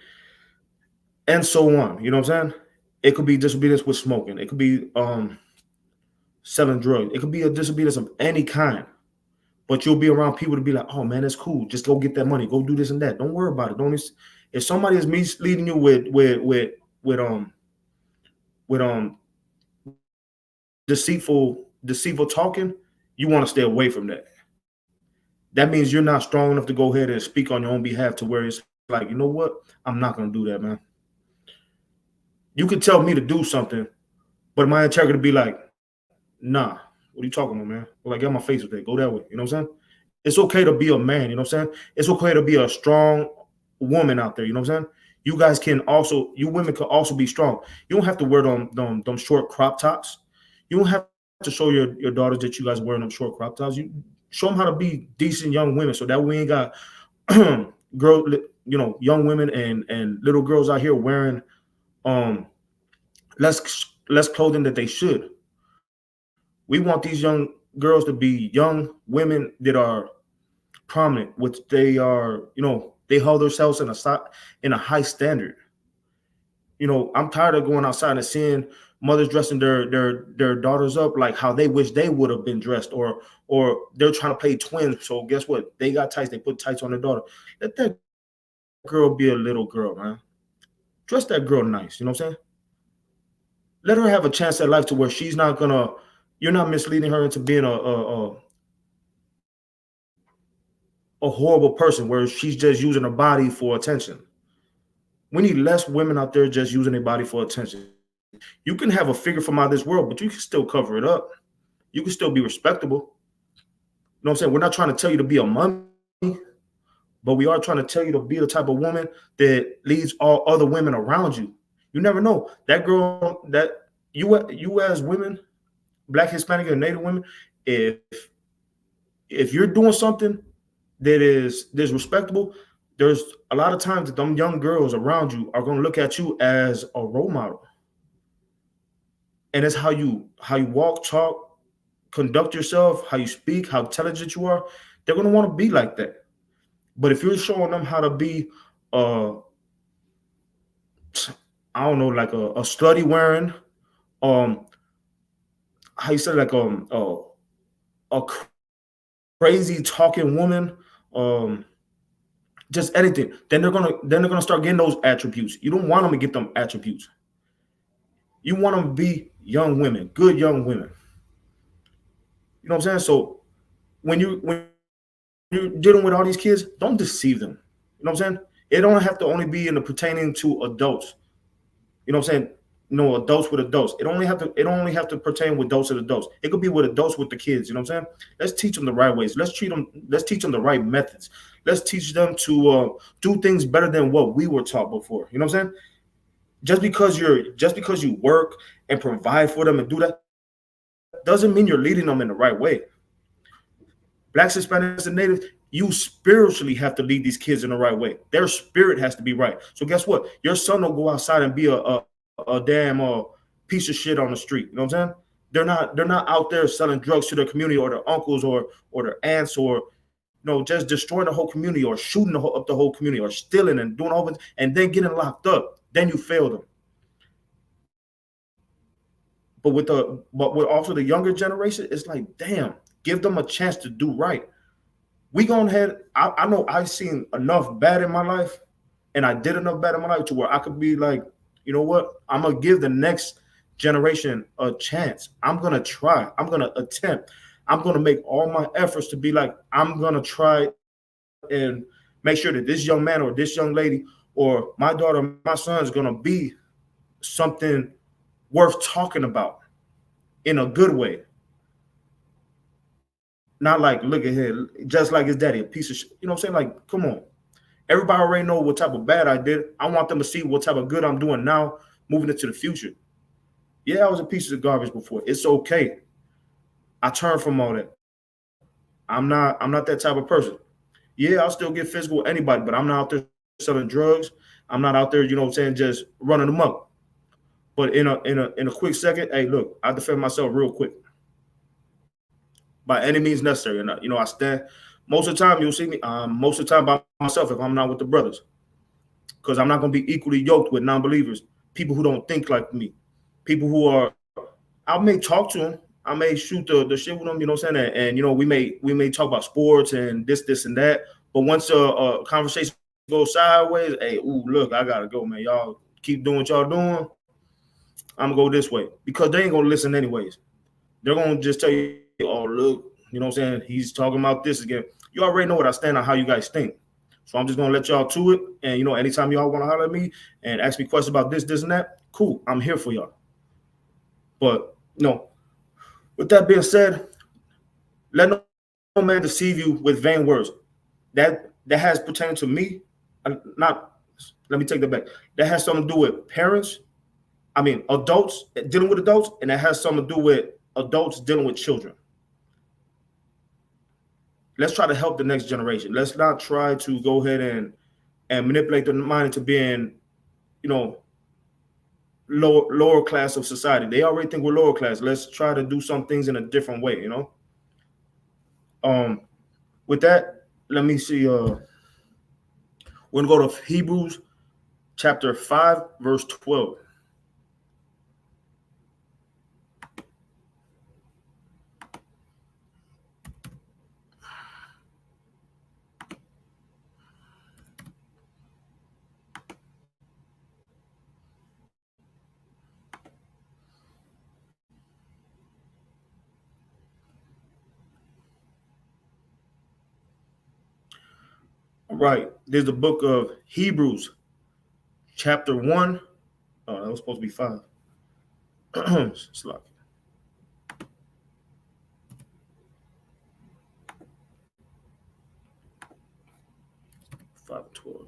and so on. You know what I'm saying? It could be disobedience with smoking. It could be selling drugs. It could be a disobedience of any kind. But you'll be around people to be like, oh man, that's cool. Just go get that money. Go do this and that. Don't worry about it. Don't. If somebody is misleading you with deceitful talking, you want to stay away from that. That means you're not strong enough to go ahead and speak on your own behalf to where it's like, you know what? I'm not going to do that, man. You could tell me to do something, but my integrity be like, nah, what are you talking about, man? Well, I got my face with that. Go that way. You know what I'm saying? It's okay to be a man. You know what I'm saying? It's okay to be a strong woman out there. You know what I'm saying? You guys can also, you women can also be strong. You don't have to wear them short crop tops. You don't have to show your daughters that you guys wearing them short crop tops. You show them how to be decent young women, so that we ain't got young women and little girls out here wearing less clothing that they should. We want these young girls to be young women that are prominent, which they are, they hold themselves in a high standard. I'm tired of going outside and seeing mothers dressing their daughters up like how they wish they would have been dressed, or they're trying to play twins. So guess what? They got tights. They put tights on their daughter. Let that girl be a little girl, man. Dress that girl nice. You know what I'm saying? Let her have a chance at life to where she's not gonna. You're not misleading her into being a horrible person where she's just using her body for attention. We need less women out there just using their body for attention. You can have a figure from out of this world, but you can still cover it up. You can still be respectable. You know what I'm saying? We're not trying to tell you to be a mummy, but we are trying to tell you to be the type of woman that leads all other women around you. You never know. That girl, that you as women, Black, Hispanic, and Native women, if you're doing something that is respectable, there's a lot of times that them young girls around you are going to look at you as a role model. And it's how you walk, talk, conduct yourself, how you speak, how intelligent you are. They're going to want to be like that. But if you're showing them how to be, I don't know, like a slutty wearing, how you say, like a crazy talking woman, just anything, then they're gonna start getting those attributes. You don't want them to get them attributes. You want them to be young women, good young women. You know what I'm saying? So when you're dealing with all these kids, don't deceive them. You know what I'm saying? It don't have to only be in the pertaining to adults. You know what I'm saying? No, adults with adults. It only have to pertain with adults and adults. It could be with adults with the kids. You know what I'm saying? Let's teach them the right ways. Let's teach them the right methods. Let's teach them to do things better than what we were taught before. You know what I'm saying? Just because you work and provide for them and do that doesn't mean you're leading them in the right way. Blacks, Hispanics, and Natives, you spiritually have to lead these kids in the right way. Their spirit has to be right. So guess what? Your son will go outside and be a damn piece of shit on the street. You know what I'm saying? They're not out there selling drugs to their community or their uncles or their aunts, or just destroying the whole community or shooting up the whole community or stealing and doing all of it and then getting locked up. Then you fail them. But with also the younger generation, it's like, damn, give them a chance to do right. We going ahead. I know I've seen enough bad in my life and I did enough bad in my life to where I could be like, you know what? I'm gonna give the next generation a chance. I'm gonna try. I'm gonna attempt. I'm gonna make all my efforts to be like, I'm gonna try and make sure that this young man or this young lady or my daughter, my son is gonna be something worth talking about in a good way. Not like, look at him, just like his daddy, a piece of shit. You know what I'm saying? Like, come on. Everybody already know what type of bad I did. I want them to see what type of good I'm doing now, moving into the future. Yeah, I was a piece of garbage before. It's okay. I turned from all that. I'm not that type of person. Yeah, I'll still get physical with anybody, but I'm not out there selling drugs. I'm not out there, you know what I'm saying, just running them up. But in a quick second, hey, look, I defend myself real quick. By any means necessary. And I stand most of the time. You'll see me most of the time by myself if I'm not with the brothers, because I'm not going to be equally yoked with non-believers, people who don't think like me, people who are. I may talk to them, I may shoot the shit with them, you know what I'm saying, and we may talk about sports and this and that. But once a conversation goes sideways, hey, ooh, look, I gotta go, man. Y'all keep doing what y'all doing. I'm gonna go this way, because they ain't gonna listen anyways. They're gonna just tell you, oh, look, you know what I'm saying? He's talking about this again. You already know what I stand on, how you guys think. So I'm just gonna let y'all to it. And anytime y'all want to holler at me and ask me questions about this and that, cool. I'm here for y'all. But with that being said, let no man deceive you with vain words. That has pertaining to me. Let me take that back. That has something to do with parents. I mean, adults dealing with adults, and that has something to do with adults dealing with children. Let's try to help the next generation. Let's not try to go ahead and manipulate the mind into being, lower class of society. They already think we're lower class. Let's try to do some things in a different way, With that, let me see. We're gonna go to Hebrews chapter 5, verse 12. Right. There's the book of Hebrews, chapter 1. Oh, that was supposed to be 5. Sloppy. 5:12.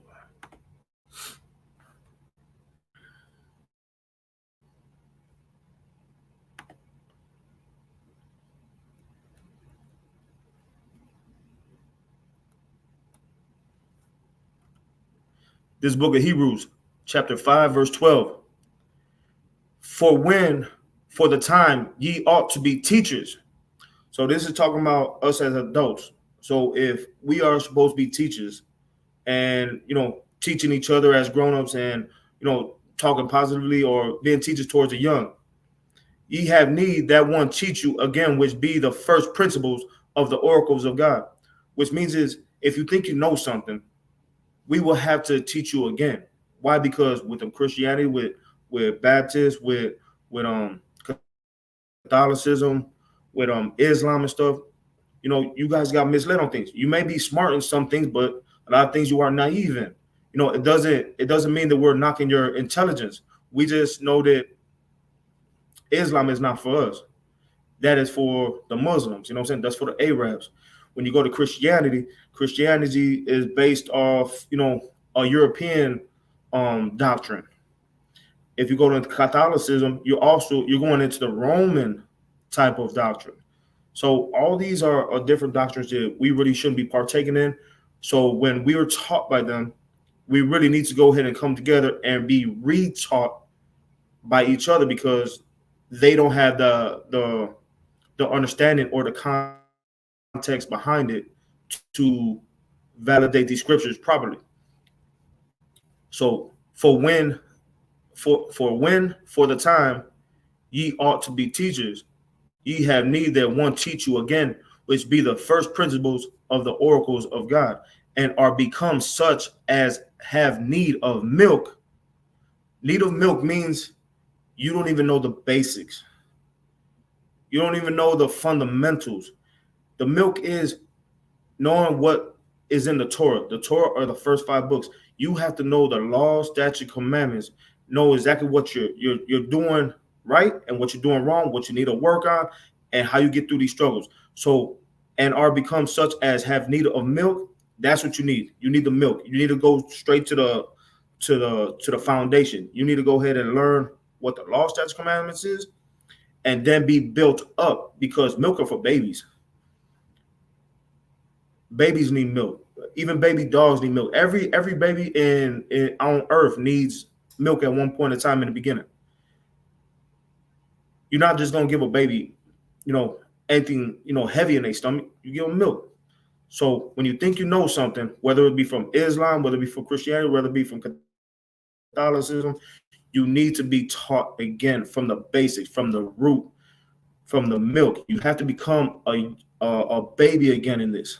This book of Hebrews, chapter 5, verse 12. For the time ye ought to be teachers. So this is talking about us as adults. So if we are supposed to be teachers and, teaching each other as grown-ups and, talking positively or being teachers towards the young, ye have need that one teach you again, which be the first principles of the oracles of God. Which means is, if you think you know something, we will have to teach you again. Why? Because with Christianity, with Baptists, with Catholicism, with Islam and stuff, you guys got misled on things. You may be smart in some things, but a lot of things you are naive in. It doesn't mean that we're knocking your intelligence. We just know that Islam is not for us. That is for the Muslims. You know what I'm saying? That's for the Arabs. When you go to Christianity is based off, a European doctrine. If you go to Catholicism, you're going into the Roman type of doctrine. So all these are different doctrines that we really shouldn't be partaking in. So when we are taught by them, we really need to go ahead and come together and be re-taught by each other, because they don't have the understanding or the context behind it to validate these scriptures properly. So for the time ye ought to be teachers, ye have need that one teach you again, which be the first principles of the oracles of God. and are become such as have need of milk. Need of milk means you don't even know the basics. You don't even know the fundamentals. The milk is knowing what is in the Torah. The Torah are the first 5 books. You have to know the law, statute, commandments, know exactly what you're doing right and what you're doing wrong, what you need to work on, and how you get through these struggles. So, and are become such as have need of milk. That's what you need. You need the milk. You need to go straight to the foundation. You need to go ahead and learn what the law, statutes, commandments is, and then be built up, because milk are for babies. Babies need milk. Even baby dogs need milk. Every baby in on earth needs milk at one point in time in the beginning. You're not just gonna give a baby, anything, heavy in their stomach. You give them milk. So when you think you know something, whether it be from Islam, whether it be from Christianity, whether it be from Catholicism, you need to be taught again from the basics, from the root, from the milk. You have to become a baby again in this.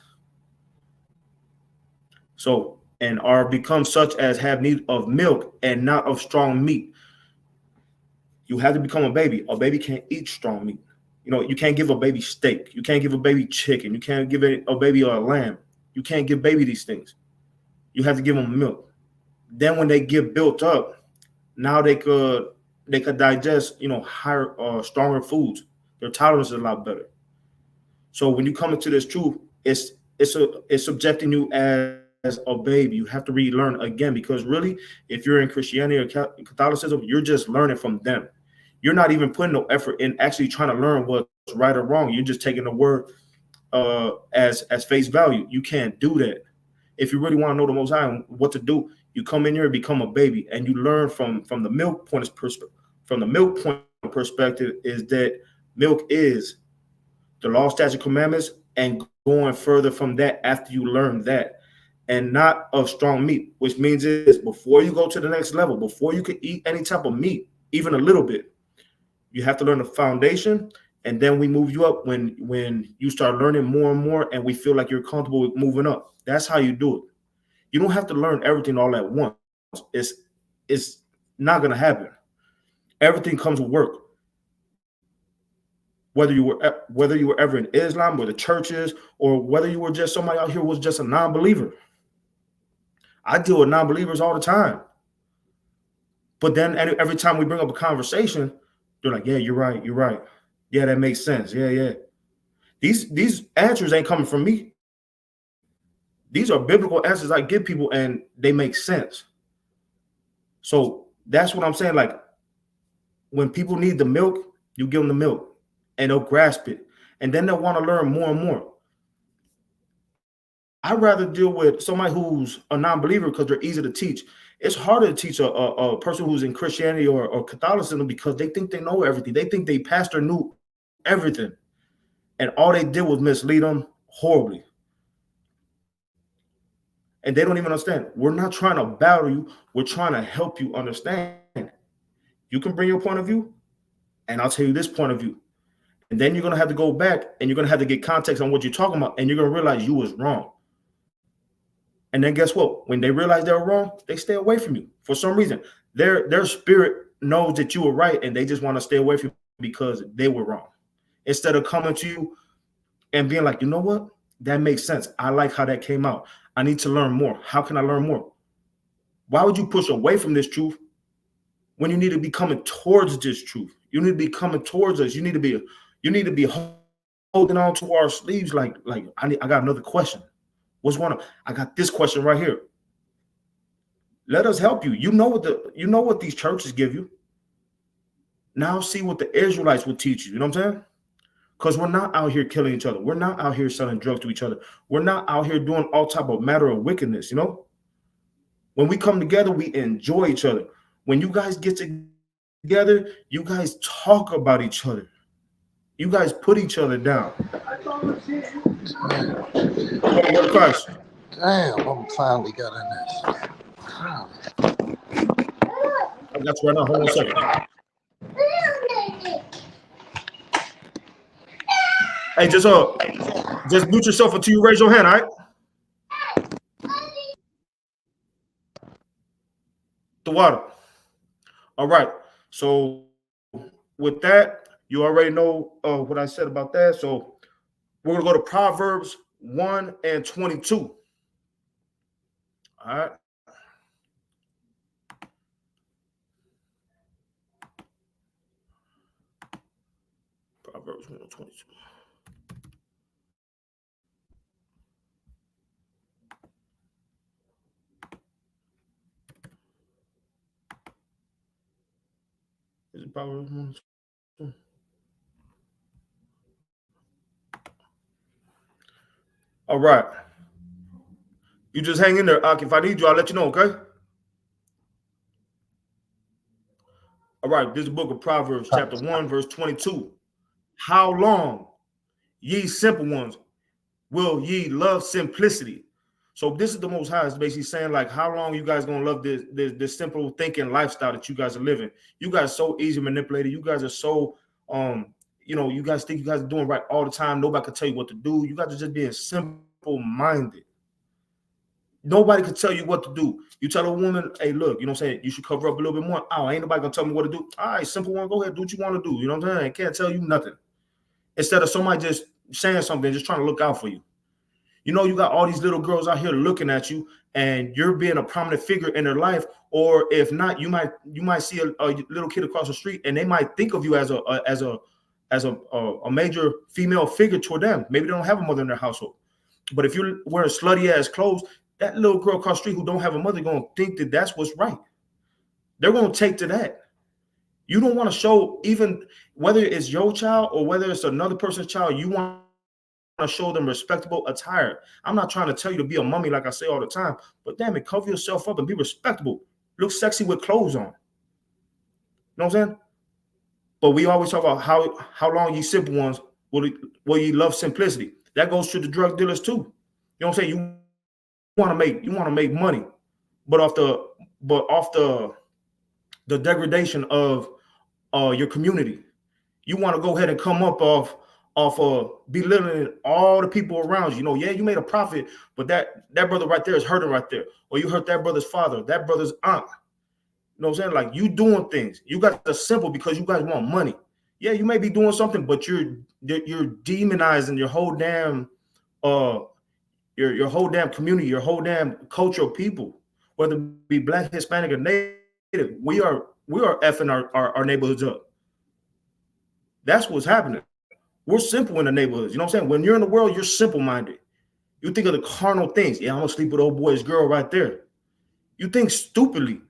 So, and are become such as have need of milk and not of strong meat. You have to become a baby. A baby can't eat strong meat. You can't give a baby steak. You can't give a baby chicken. You can't give a baby a lamb. You can't give baby these things. You have to give them milk. Then when they get built up, now they could digest, higher, stronger foods. Their tolerance is a lot better. So when you come into this truth, it's subjecting you as a baby. You have to relearn again, because really, if you're in Christianity or Catholicism, you're just learning from them. You're not even putting no effort in actually trying to learn what's right or wrong. You're just taking the word as face value. You can't do that. If you really want to know the Most High and what to do, you come in here and become a baby, and you learn from the milk point perspective. From the milk point perspective, is that milk is the law, statute, commandments, and going further from that after you learn that, and not of strong meat, which means is before you go to the next level, before you can eat any type of meat, even a little bit, you have to learn the foundation, and then we move you up when you start learning more and more, and we feel like you're comfortable with moving up. That's how you do it. You don't have to learn everything all at once. It's not going to happen. Everything comes with work. Whether you were ever in Islam or the churches, or whether you were just somebody out here who was just a non-believer. I deal with non-believers all the time. But then every time we bring up a conversation, they're like, yeah, you're right. You're right. Yeah, that makes sense. Yeah. These answers ain't coming from me. These are biblical answers I give people, and they make sense. So that's what I'm saying. Like, when people need the milk, you give them the milk, and they'll grasp it. And then they'll want to learn more and more. I'd rather deal with somebody who's a non-believer because they're easy to teach. It's harder to teach a person who's in Christianity or Catholicism, because they think they know everything. They think their pastor knew everything. And all they did was mislead them horribly. And they don't even understand. We're not trying to battle you. We're trying to help you understand. You can bring your point of view, and I'll tell you this point of view. And then you're going to have to go back, and you're going to have to get context on what you're talking about, and you're going to realize you was wrong. And then guess what? When they realize they were wrong, they stay away from you. For some reason, their spirit knows that you were right, and they just want to stay away from you because they were wrong. Instead of coming to you and being like, you know what? That makes sense. I like how that came out. I need to learn more. How can I learn more? Why would you push away from this truth when you need to be coming towards this truth? You need to be coming towards us. You need to be holding on to our sleeves like I got another question. What's one of? I got this question right here. Let us help you. You know what these churches give you. Now see what the Israelites will teach you. You know what I'm saying? Because we're not out here killing each other. We're not out here selling drugs to each other. We're not out here doing all type of matter of wickedness, When we come together, we enjoy each other. When you guys get together, you guys talk about each other. You guys put each other down. Damn, I'm finally got in this. I got you right now. Hold on a second. Hey, just mute yourself until you raise your hand, all right? water. All right. So with that, you already know what I said about that. So we're going to go to Proverbs 1 and 22. All right. Proverbs 1 and 22. Is it Proverbs 1 and 22? All right. You just hang in there, Ak. If I need you, I'll let you know, okay? All right. This is the book of Proverbs, chapter 1, verse 22. How long, ye simple ones, will ye love simplicity? So this is the Most High is basically saying, like, how long you guys gonna love this simple thinking lifestyle that you guys are living? You guys are so easy manipulated. You guys are so you guys think you guys are doing right all the time. Nobody can tell you what to do. You guys are just being simple-minded. Nobody can tell you what to do. You tell a woman, hey, look, you know what I'm saying? You should cover up a little bit more. Oh, ain't nobody gonna tell me what to do. All right, simple one, go ahead, do what you want to do. You know what I'm saying? I can't tell you nothing. Instead of somebody just saying something, just trying to look out for you. You know, you got all these little girls out here looking at you, and you're being a prominent figure in their life. Or if not, you might see a little kid across the street, and they might think of you as a major female figure toward them. Maybe they don't have a mother in their household. But if you're wearing slutty ass clothes, that little girl across the street who don't have a mother gonna think that that's what's right. They're gonna take to that. You don't want to show, even whether it's your child or whether it's another person's child, you want to show them respectable attire. I'm not trying to tell you to be a mummy like I say all the time, but damn it, cover yourself up and be respectable. Look sexy with clothes on. You know what I'm saying? But we always talk about how long ye simple ones will ye love simplicity. That goes to the drug dealers too. You know what I'm saying? You want to make money, but off the degradation of your community. You want to go ahead and come up off belittling all the people around you. You know, yeah, you made a profit, but that brother right there is hurting right there. Or you hurt that brother's father, that brother's aunt. You know what I'm saying? Like, you doing things. You guys are simple because you guys want money. Yeah, you may be doing something, but you're demonizing your whole damn your whole damn community, your whole damn culture of people, whether it be Black, Hispanic, or Native. We are effing our neighborhoods up. That's what's happening. We're simple in the neighborhoods. You know what I'm saying? When you're in the world, you're simple-minded. You think of the carnal things. Yeah, I'm gonna sleep with old boy's girl right there. You think stupidly.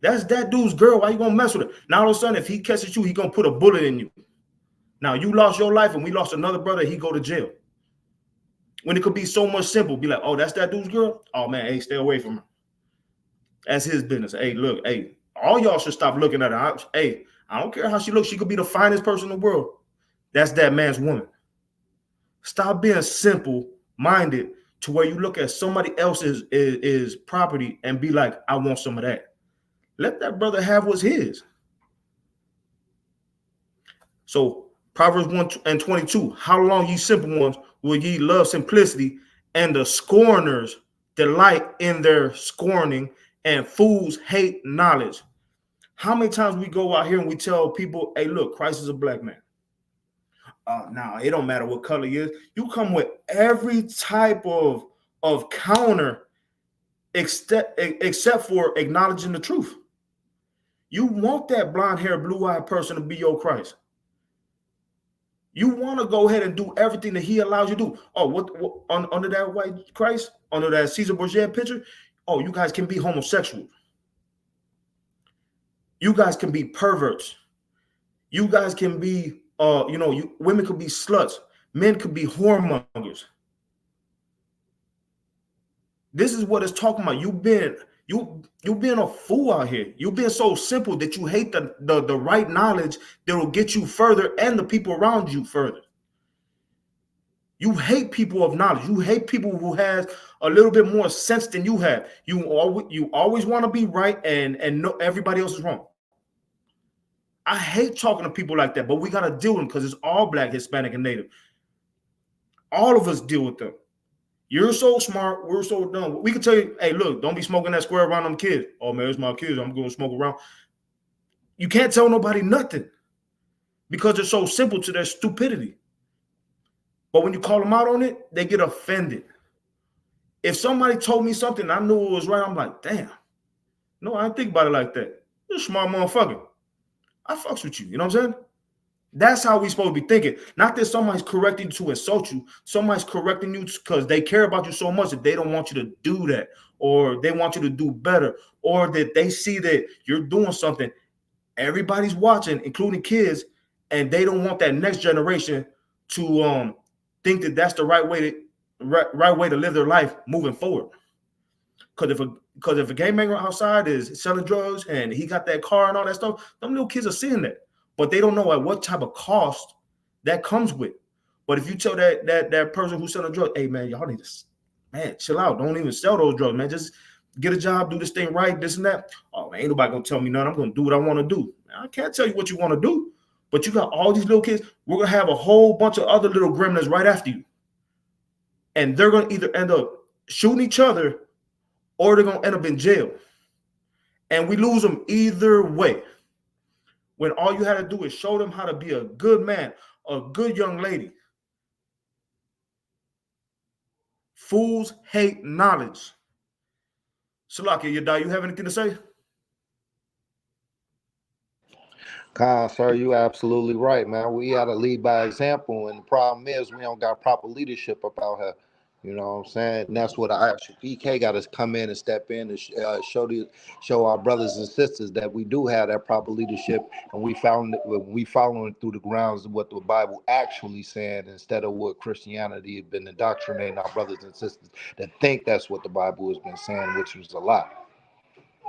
That's that dude's girl. Why you gonna mess with her? Now all of a sudden, if he catches you, he gonna put a bullet in you. Now you lost your life and we lost another brother, he go to jail. When it could be so much simple, be like, oh, that's that dude's girl? Oh man, hey, stay away from her. That's his business. Hey, look, hey, all y'all should stop looking at her. Hey, I don't care how she looks. She could be the finest person in the world. That's that man's woman. Stop being simple-minded to where you look at somebody else's is property and be like, I want some of that. Let that brother have what's his. So Proverbs 1 and 22, how long ye simple ones will ye love simplicity, and the scorners delight in their scorning, and fools hate knowledge. How many times we go out here and we tell people, hey, look, Christ is a black man. Now it don't matter what color he is. You come with every type of counter except for acknowledging the truth. You want that blonde-haired, blue-eyed person to be your Christ. You want to go ahead and do everything that he allows you to do. Oh, what under that white Christ, under that Caesar Borgia picture? Oh, you guys can be homosexual. You guys can be perverts. You guys can be, women could be sluts. Men could be whoremongers. This is what it's talking about. You've been a fool out here. You've been so simple that you hate the right knowledge that will get you further and the people around you further. You hate people of knowledge. You hate people who has a little bit more sense than you have. You always want to be right and know everybody else is wrong. I hate talking to people like that, but we got to deal with them because it's all Black, Hispanic, and Native. All of us deal with them. You're so smart. We're so dumb. We can tell you, hey, look, don't be smoking that square around them kids. Oh, man, it's my kids. I'm going to smoke around. You can't tell nobody nothing because they're so simple to their stupidity. But when you call them out on it, they get offended. If somebody told me something, I knew it was right, I'm like, damn. No, I didn't think about it like that. You're a smart motherfucker. I fucks with you. You know what I'm saying? That's how we supposed to be thinking. Not that somebody's correcting you to insult you. Somebody's correcting you because they care about you so much that they don't want you to do that, or they want you to do better, or that they see that you're doing something. Everybody's watching, including kids, and they don't want that next generation to think that that's the right way to live their life moving forward. Because if a gang banger outside is selling drugs and he got that car and all that stuff, them little kids are seeing that, but they don't know at what type of cost that comes with. But if you tell that person who's selling drugs, hey man, y'all need to chill out. Don't even sell those drugs, man. Just get a job, do this thing right, this and that. Oh man, ain't nobody gonna tell me nothing. I'm gonna do what I want to do. I can't tell you what you want to do, but you got all these little kids. We're gonna have a whole bunch of other little gremlins right after you, and they're gonna either end up shooting each other or they're going to end up in jail. And we lose them either way. When all you had to do is show them how to be a good man, a good young lady. Fools hate knowledge. Salakia, you have anything to say? Khan, sir, you absolutely right, man. We got to lead by example, and the problem is we don't got proper leadership up out here. You know what I'm saying? And that's what PK got us come in and step in and show our brothers and sisters that we do have that proper leadership, and we following through the grounds of what the Bible actually saying instead of what Christianity has been indoctrinating our brothers and sisters that think that's what the Bible has been saying, which was a lie.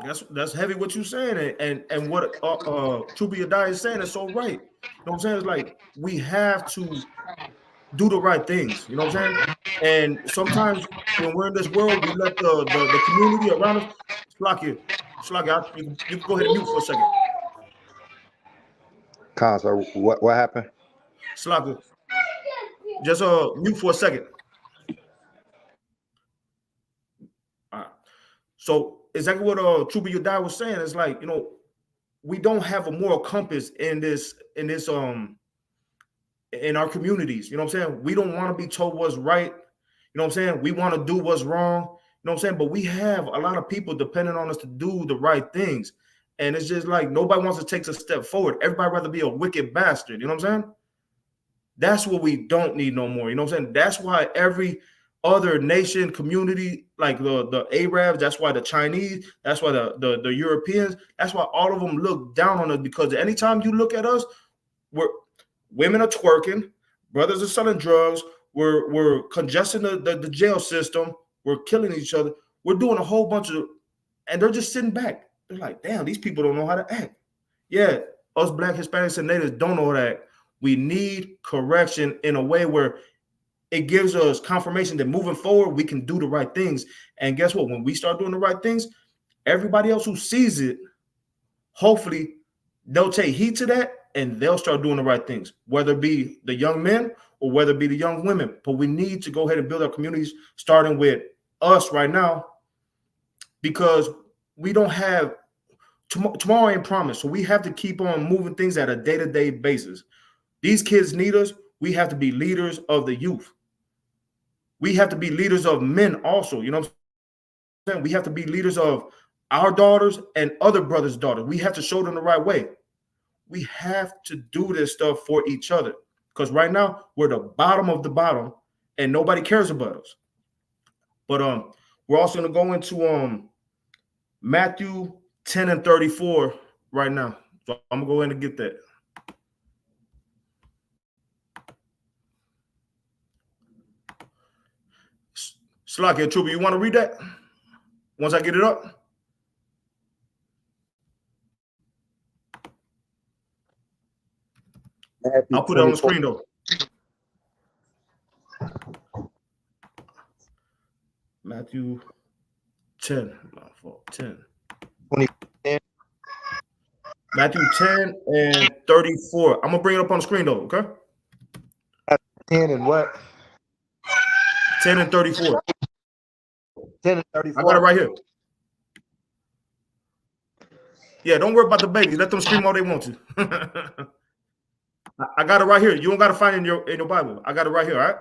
That's heavy what you're saying, and what Truby Adai is saying is so right. You know what I'm saying? It's like we have to do the right things. You know what I'm saying? And sometimes when we're in this world, we let the community around us. Slakia, you can go ahead and mute for a second. Khan, sir, what happened? Slakia, just mute for a second. All right. So exactly what Truby Yadai was saying is like, you know, we don't have a moral compass in our communities. You know what I'm saying? We don't want to be told what's right. You know what I'm saying? We want to do what's wrong. You know what I'm saying? But we have a lot of people depending on us to do the right things. And it's just like nobody wants to take a step forward. Everybody rather be a wicked bastard. You know what I'm saying? That's what we don't need no more. You know what I'm saying? That's why every other nation, community, like the Arabs, that's why the Chinese, that's why the Europeans, that's why all of them look down on us, because anytime you look at us, women are twerking, brothers are selling drugs, we're congesting the jail system, we're killing each other, we're doing a whole bunch of, and they're just sitting back. They're like, damn, these people don't know how to act. Yeah, us Black, Hispanics, and natives don't know how to act. We need correction in a way where it gives us confirmation that moving forward, we can do the right things. And guess what? When we start doing the right things, everybody else who sees it, hopefully they'll take heed to that and they'll start doing the right things, whether it be the young men or whether it be the young women. But we need to go ahead and build our communities, starting with us right now, because we don't have tomorrow ain't promised. So we have to keep on moving things at a day-to-day basis. These kids need us. We have to be leaders of the youth. We have to be leaders of men also. You know what I'm saying? We have to be leaders of our daughters and other brothers' daughters. We have to show them the right way. We have to do this stuff for each other, because right now we're the bottom of the bottom and nobody cares about us. But we're also going to go into Matthew 10 and 34 right now. So I'm going to go ahead and get that. Slakia, Truby, you want to read that once I get it up? I'll put it on the screen though. Matthew 10. Matthew 10 and 34. I'm gonna bring it up on the screen though, okay? 10 and what? 10 and 34. 10 and I 34. got it right here. Yeah, don't worry about the baby. Let them scream all they want to. I got it right here. You don't got to find it in your Bible. I got it right here, all right?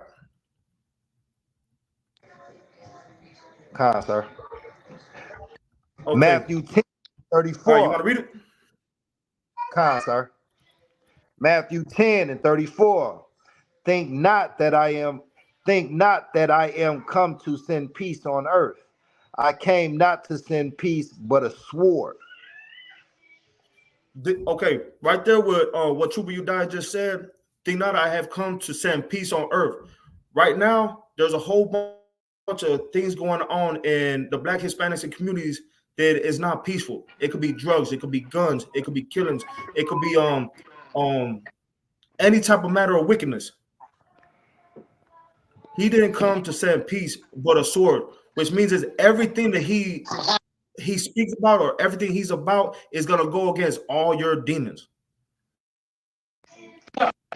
Come on, sir. Okay. Matthew 10, 34. All right, you want to read it? Come on, sir. Matthew 10 and 34. Think not that I am come to send peace on earth. I came not to send peace, but a sword. Okay, right there with what Chuba Udai just said. Think not I have come to send peace on earth. Right now, there's a whole bunch of things going on in the Black, Hispanics, and communities that is not peaceful. It could be drugs, it could be guns, it could be killings, it could be any type of matter of wickedness. He didn't come to send peace, but a sword, which means is everything that he speaks about or everything he's about is gonna go against all your demons.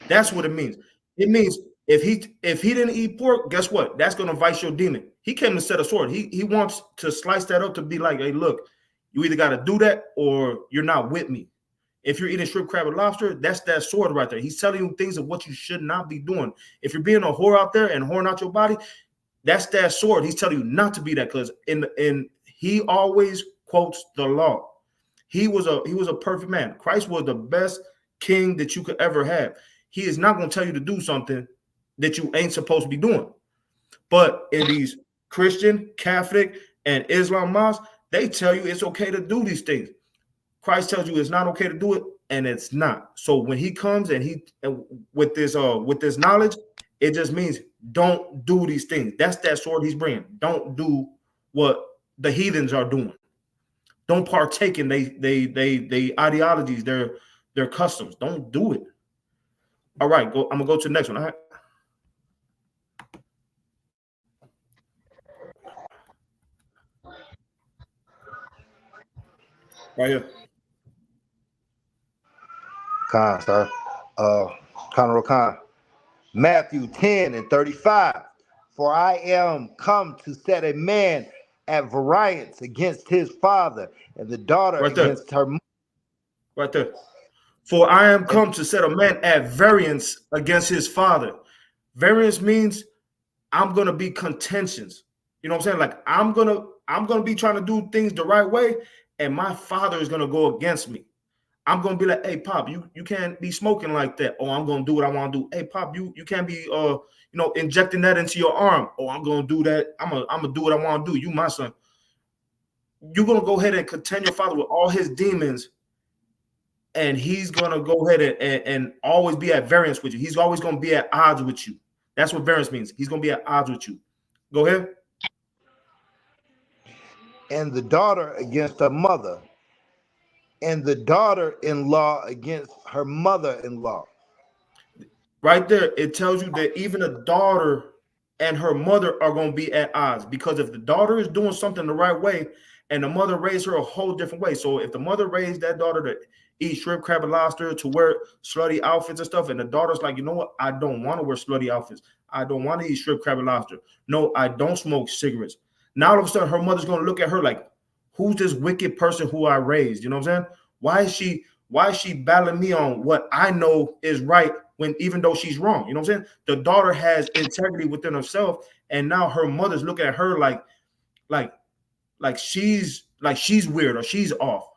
That's what it means. It means if he didn't eat pork, guess what? That's gonna vice your demon. He came to set a sword. He wants to slice that up to be like, hey, look, you either got to do that or you're not with me. If you're eating shrimp, crab, and lobster, that's that sword right there. He's telling you things of what you should not be doing. If you're being a whore out there and whoring out your body, that's that sword. He's telling you not to be that, because he always quotes the law. He was a perfect man. Christ was the best king that you could ever have. He is not going to tell you to do something that you ain't supposed to be doing. But in these Christian, Catholic, and Islam mosques, they tell you it's okay to do these things. Christ tells you it's not okay to do it, and it's not. So when he comes and with this knowledge, it just means don't do these things. That's that sword he's bringing. Don't do what the heathens are doing. Don't partake in they ideologies, their customs. Don't do it. All right, I'm gonna go to the next one. All right. Right here. Khan, sir. Conor Khan. Matthew 10 and 35. For I am come to set a man at variance against his father, and the daughter right against her mother. Right there. For I am come to set a man at variance against his father. Variance means I'm gonna be contentious. You know what I'm saying? Like I'm gonna be trying to do things the right way, and my father is gonna go against me. I'm gonna be like, hey, Pop, you can't be smoking like that. Oh, I'm gonna do what I want to do. Hey, Pop, you can't be injecting that into your arm. Oh, I'm gonna do that. I'm gonna do what I want to do. You my son. You're gonna go ahead and contend your father with all his demons, and he's gonna go ahead and always be at variance with you. He's always gonna be at odds with you. That's what variance means. He's gonna be at odds with you. Go ahead. And the daughter against her mother, and the daughter-in-law against her mother-in-law. Right there, it tells you that even a daughter and her mother are going to be at odds, because if the daughter is doing something the right way and the mother raised her a whole different way. So if the mother raised that daughter to eat shrimp, crab, and lobster, to wear slutty outfits and stuff, and the daughter's like, you know what? I don't want to wear slutty outfits. I don't want to eat shrimp, crab, and lobster. No, I don't smoke cigarettes. Now all of a sudden her mother's going to look at her like, who's this wicked person who I raised? You know what I'm saying? Why is she battling me on what I know is right when even though she's wrong? You know what I'm saying? The daughter has integrity within herself, and now her mother's looking at her like she's weird or she's off.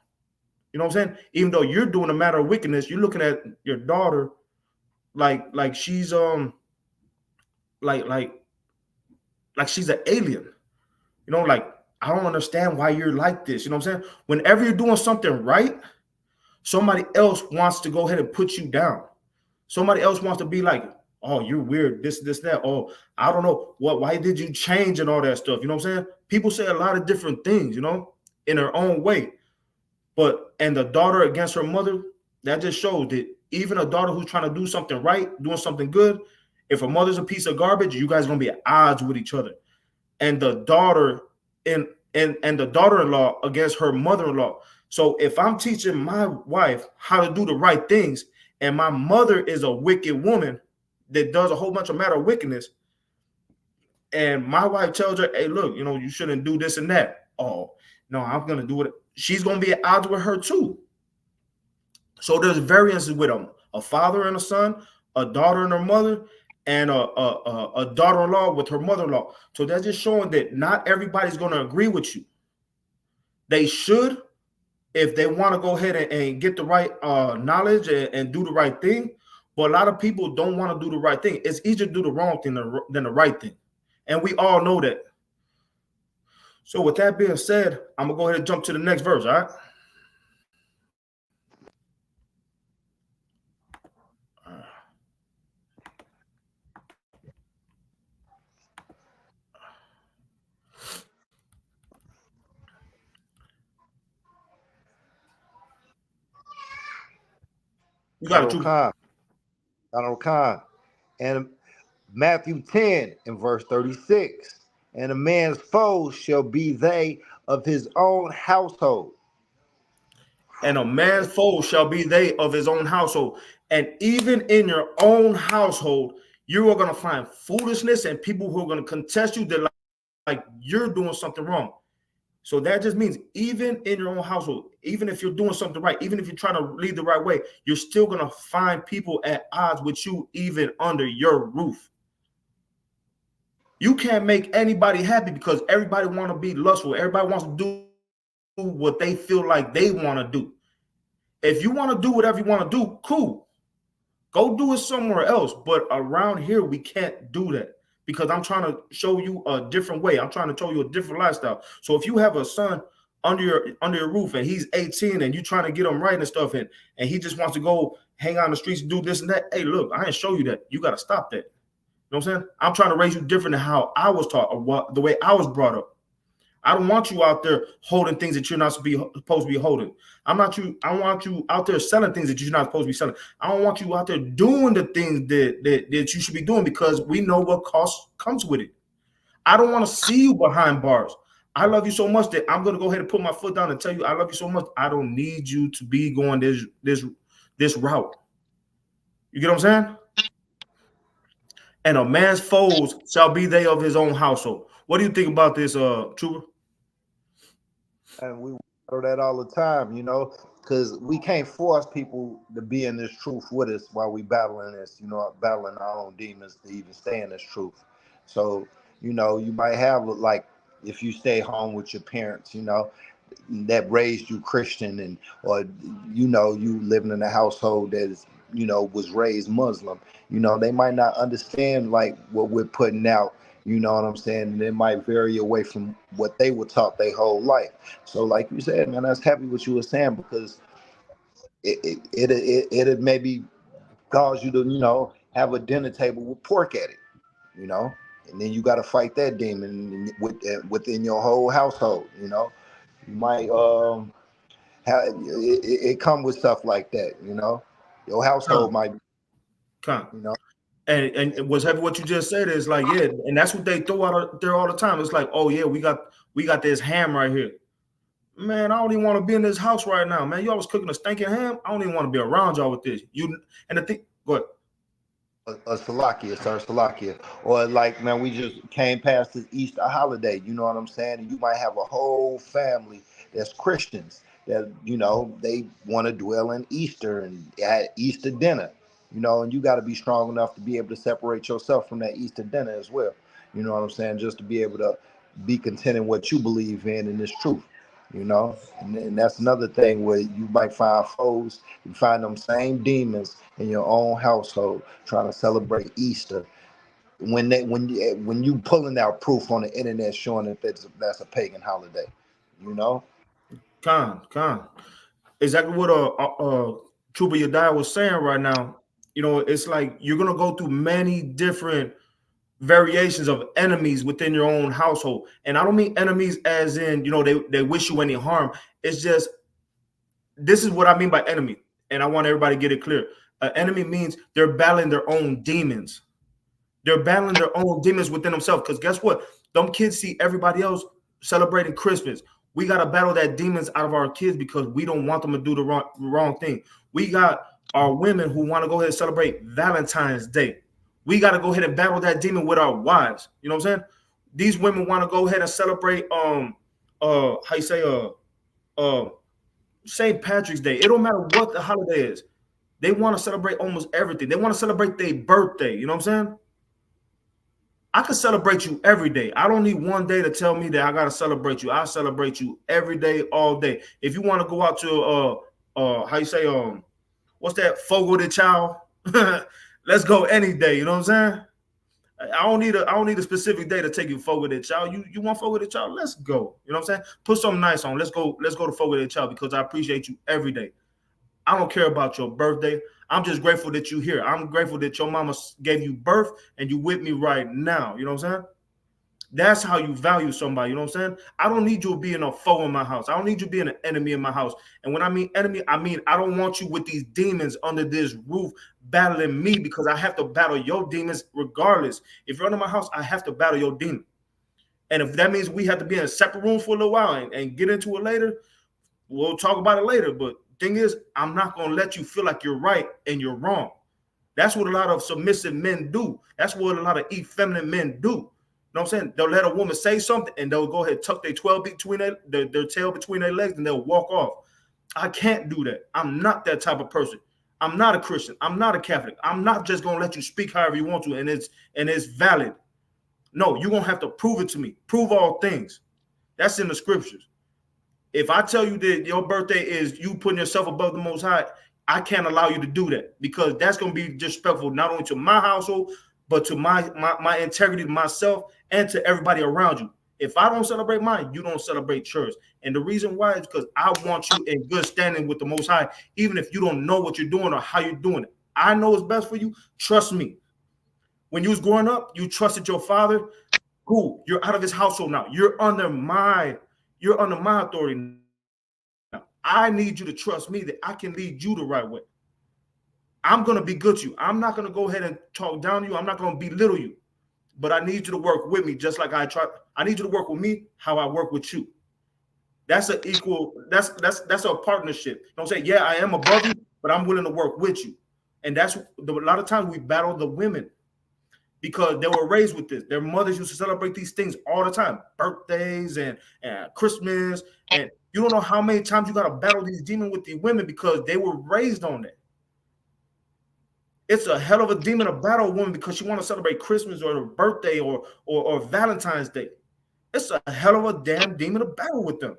You know what I'm saying? Even though you're doing a matter of wickedness, you're looking at your daughter like she's like she's an alien. You know, like, I don't understand why you're like this. You know what I'm saying? Whenever you're doing something right, somebody else wants to go ahead and put you down. Somebody else wants to be like, oh, you're weird, this, that. Oh, I don't know. Why did you change and all that stuff? You know what I'm saying? People say a lot of different things, you know, in their own way. And the daughter against her mother, that just shows that even a daughter who's trying to do something right, doing something good, if her mother's a piece of garbage, you guys are going to be at odds with each other. And the daughter and the daughter-in-law against her mother-in-law. So if I'm teaching my wife how to do the right things, and my mother is a wicked woman that does a whole bunch of matter of wickedness, and my wife tells her, hey, look, you know, you shouldn't do this and that. Oh, no, I'm going to do it. She's going to be at odds with her too. So there's variances with them. A father and a son, a daughter and her mother, and a daughter-in-law with her mother-in-law. So that's just showing that not everybody's going to agree with you. They should, if they want to go ahead and get the right knowledge and do the right thing. But a lot of people don't want to do the right thing. It's easier to do the wrong thing than the right thing. And we all know that. So with that being said, I'm going to go ahead and jump to the next verse, all right? You got it, Donald Khan. And Matthew 10 and verse 36. And a man's foes shall be they of his own household. And a man's foes shall be they of his own household. And even in your own household, you are going to find foolishness and people who are going to contest you that like you're doing something wrong. So that just means even in your own household, even if you're doing something right, even if you're trying to lead the right way, you're still going to find people at odds with you even under your roof. You can't make anybody happy because everybody want to be lustful. Everybody wants to do what they feel like they want to do. If you want to do whatever you want to do, cool. Go do it somewhere else. But around here, we can't do that because I'm trying to show you a different way. I'm trying to show you a different lifestyle. So if you have a son under your roof and he's 18 and you're trying to get him right and stuff and he just wants to go hang out on the streets and do this and that, hey, look, I ain't show you that. You got to stop that. You know what I'm saying? I'm trying to raise you different than how I was taught or the way I was brought up. I don't want you out there holding things that you're not supposed to be holding. I want you out there selling things that you're not supposed to be selling. I don't want you out there doing the things that you should be doing because we know what cost comes with it. I don't want to see you behind bars. I love you so much that I'm going to go ahead and put my foot down and tell you I love you so much. I don't need you to be going this route. You get what I'm saying? And a man's foes shall be they of his own household. What do you think about this, Trooper? And we do that all the time, you know, because we can't force people to be in this truth with us while we battling this, you know, battling our own demons to even stay in this truth. So, you know, you might have, like, if you stay home with your parents, you know, that raised you Christian, and or you know, you living in a household that is, you know, was raised Muslim, you know, they might not understand like what we're putting out, you know what I'm saying, and it might vary away from what they were taught their whole life. So like you said, man, that's happy what you were saying, because it maybe cause you to, you know, have a dinner table with pork at it, you know, and then you got to fight that demon within your whole household, you know. You might have it come with stuff like that, you know. Your household might, you know. And what's heavy what you just said is like, yeah, and that's what they throw out there all the time. It's like, oh yeah, we got this ham right here. Man, I don't even want to be in this house right now, man. You always cooking a stinking ham. I don't even want to be around y'all with this. You and the thing, go ahead. A Salakia. Or like, man, we just came past the Easter holiday, you know what I'm saying? And you might have a whole family that's Christians that, you know, they want to dwell in Easter and at Easter dinner, you know, and you got to be strong enough to be able to separate yourself from that Easter dinner as well. You know what I'm saying? Just to be able to be content in what you believe in this truth. You know, and that's another thing where you might find foes, you find them same demons in your own household trying to celebrate Easter when you pulling out proof on the internet showing that that's a pagan holiday, you know. Con. Exactly what Trooper Yadiah was saying right now. You know, it's like you're gonna go through many different variations of enemies within your own household. And I don't mean enemies as in, you know, they wish you any harm. It's just, this is what I mean by enemy. And I want everybody to get it clear. An enemy means they're battling their own demons. They're battling their own demons within themselves. Because guess what? Them kids see everybody else celebrating Christmas. We got to battle that demons out of our kids because we don't want them to do the wrong thing. We got our women who want to go ahead and celebrate Valentine's Day. We got to go ahead and battle that demon with our wives. You know what I'm saying? These women want to go ahead and celebrate how you say St. Patrick's Day. It don't matter what the holiday is. They want to celebrate almost everything. They want to celebrate their birthday. You know what I'm saying? I can celebrate you every day. I don't need one day to tell me that I got to celebrate you. I celebrate you every day, all day. If you want to go out to how you say what's that, Fogo de Chao? Let's go any day. You know what I'm saying? I don't need a specific day to take you Fogo de Chao. You want Fogo de Chao? Let's go. You know what I'm saying? Put something nice on. Let's go to Fogo de Chao because I appreciate you every day. I don't care about your birthday. I'm just grateful that you're here. I'm grateful that your mama gave you birth and you with me right now. You know what I'm saying? That's how you value somebody. You know what I'm saying? I don't need you being a foe in my house. I don't need you being an enemy in my house. And when I mean enemy, I mean I don't want you with these demons under this roof battling me because I have to battle your demons regardless. If you're under my house, I have to battle your demon. And if that means we have to be in a separate room for a little while and get into it later, we'll talk about it later. But thing is, I'm not going to let you feel like you're right and you're wrong. That's what a lot of submissive men do. That's what a lot of effeminate men do. You know what I'm saying? They'll let a woman say something and they'll go ahead and tuck their 12 between their tail between their legs and they'll walk off. I can't do that. I'm not that type of person. I'm not a Christian. I'm not a Catholic. I'm not just going to let you speak however you want to and it's valid. No, you're going to have to prove it to me. Prove all things. That's in the scriptures. If I tell you that your birthday is you putting yourself above the Most High, I can't allow you to do that because that's going to be disrespectful not only to my household, but to my integrity to myself and to everybody around you. If I don't celebrate mine, you don't celebrate yours. And the reason why is because I want you in good standing with the Most High, even if you don't know what you're doing or how you're doing it. I know what's best for you. Trust me. When you was growing up, you trusted your father. Cool. You're out of his household now. You're under my authority now. I need you to trust me that I can lead you the right way. I'm going to be good to you. I'm not going to go ahead and talk down to you. I'm not going to belittle you. But I need you to work with me just like I need you to work with me how I work with you. That's an equal, that's a partnership. You know what I'm saying? Yeah, I am above you, but I'm willing to work with you. And that's a lot of times we battle the women because they were raised with this. Their mothers used to celebrate these things all the time, birthdays and Christmas. And you don't know how many times you got to battle these demons with the women because they were raised on that. It's a hell of a demon to battle a woman because she want to celebrate Christmas or her birthday or Valentine's Day. It's a hell of a damn demon to battle with them.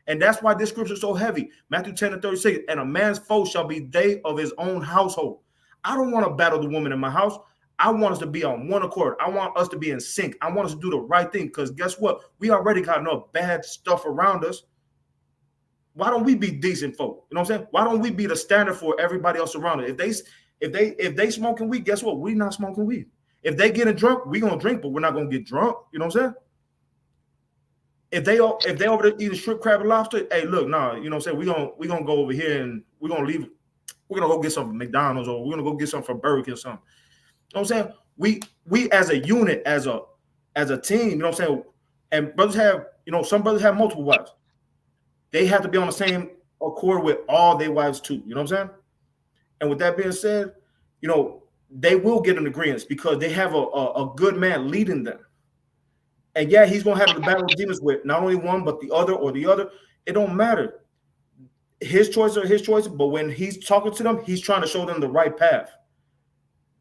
And that's why this scripture is so heavy. Matthew 10:36, and a man's foe shall be they of his own household. I don't want to battle the woman in my house. I want us to be on one accord. I want us to be in sync. I want us to do the right thing because guess what? We already got enough bad stuff around us. Why don't we be decent folk? You know what I'm saying? Why don't we be the standard for everybody else around us? If they smoking weed, guess what? We're not smoking weed. If they getting drunk, we're gonna drink, but we're not gonna get drunk. You know what I'm saying? If they over there eating shrimp, crab, and lobster, hey, look, nah, you know what I'm saying? We're gonna go over here and we're gonna leave. We're gonna go get some from McDonald's or we're gonna go get some from Burger King or something. You know what I'm saying? We as a unit, as a team, you know what I'm saying? And brothers have, some brothers have multiple wives. They have to be on the same accord with all their wives too. You know what I'm saying? And with that being said, they will get an agreement because they have a good man leading them. And yeah, he's gonna have to battle demons with not only one but the other or the other. It don't matter. His choices are his choices, but when he's talking to them, he's trying to show them the right path.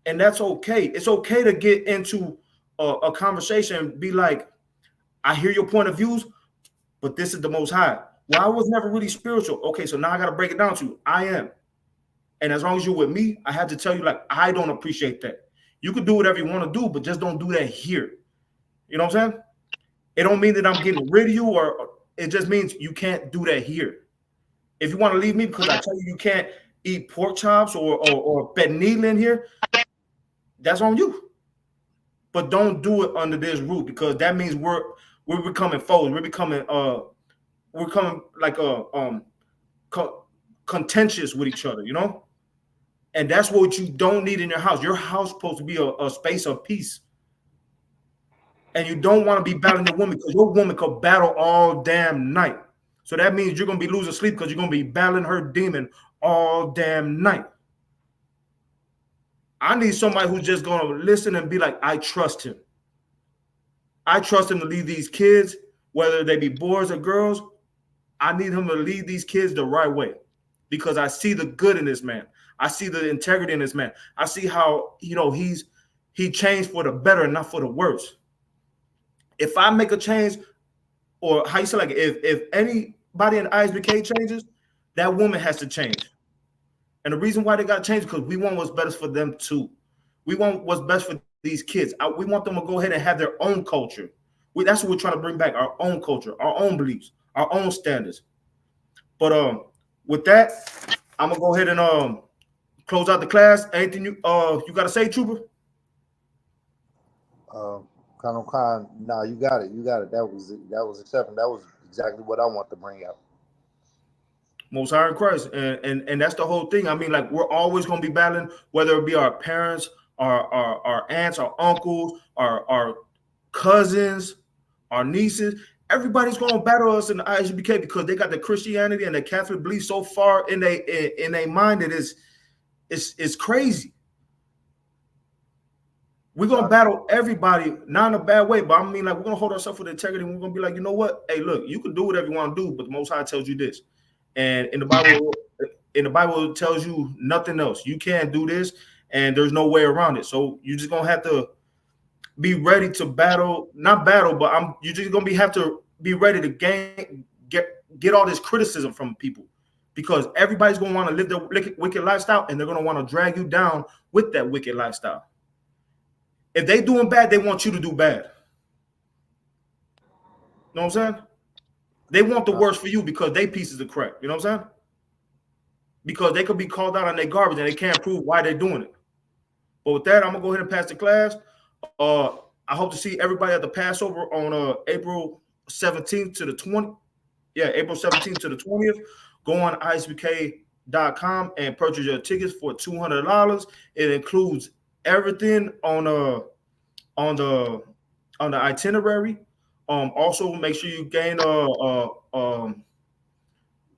And that's okay. It's okay to get into a conversation and be like, I hear your point of views, but this is the Most High. Well, I was never really spiritual. Okay, so now I got to break it down to you. I am. And as long as you're with me, I have to tell you, like, I don't appreciate that. You could do whatever you want to do, but just don't do that here. You know what I'm saying? It don't mean that I'm getting rid of you, or it just means you can't do that here. If you want to leave me because I tell you can't eat pork chops or pernil in here, that's on you. But don't do it under this roof because that means we're becoming foes. We're becoming like contentious with each other, And that's what you don't need in your house. Your house is supposed to be a space of peace. And you don't want to be battling the woman because your woman could battle all damn night. So that means you're going to be losing sleep because you're going to be battling her demon all damn night. I need somebody who's just going to listen and be like, I trust him. I trust him to lead these kids, whether they be boys or girls. I need him to lead these kids the right way because I see the good in this man. I see the integrity in this man. I see how, he changed for the better and not for the worse. If I make a change, or how you say, like, if anybody in ISBK changes, that woman has to change. And the reason why they got to change is because we want what's best for them too. We want what's best for these kids. We want them to go ahead and have their own culture. That's what we're trying to bring back, our own culture, our own beliefs, our own standards. But with that, I'm gonna go ahead and close out the class. Anything you gotta say, Trooper? Nah, you got it. That was accepting. That was exactly what I want to bring out. Most High in Christ, and that's the whole thing. I mean, like, we're always gonna be battling, whether it be our parents, our aunts, our uncles, our cousins, our nieces. Everybody's gonna battle us in the ISBK because they got the Christianity and the Catholic belief so far in their mind that it's crazy. We're gonna battle everybody, not in a bad way, but I mean, like, we're gonna hold ourselves with integrity. And we're gonna be like, you know what? Hey, look, you can do whatever you want to do, but the Most High tells you this. And in the Bible, it tells you nothing else. You can't do this, and there's no way around it. So you're just gonna have to be ready to battle, not battle, but you're just gonna have to be ready to get all this criticism from people, because everybody's gonna want to live their wicked lifestyle, and they're gonna want to drag you down with that wicked lifestyle. If they doing bad, they want you to do bad. Know what I'm saying? They want the worst for you because they pieces of crap. You know what I'm saying? Because they could be called out on their garbage and they can't prove why they're doing it. But with that, I'm gonna go ahead and pass the class. I hope to see everybody at the Passover on April 17th to the 20th. Yeah, April 17th to the 20th. Go on isupk.com and purchase your tickets for $200. It includes everything on the itinerary. Also, make sure you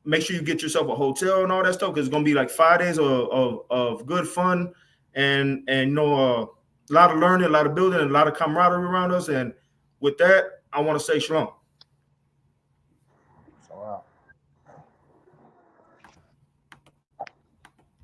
make sure you get yourself a hotel and all that stuff, because it's gonna be like 5 days of good fun and a lot of learning, a lot of building, and a lot of camaraderie around us. And with that, I want to say shalom. Wow.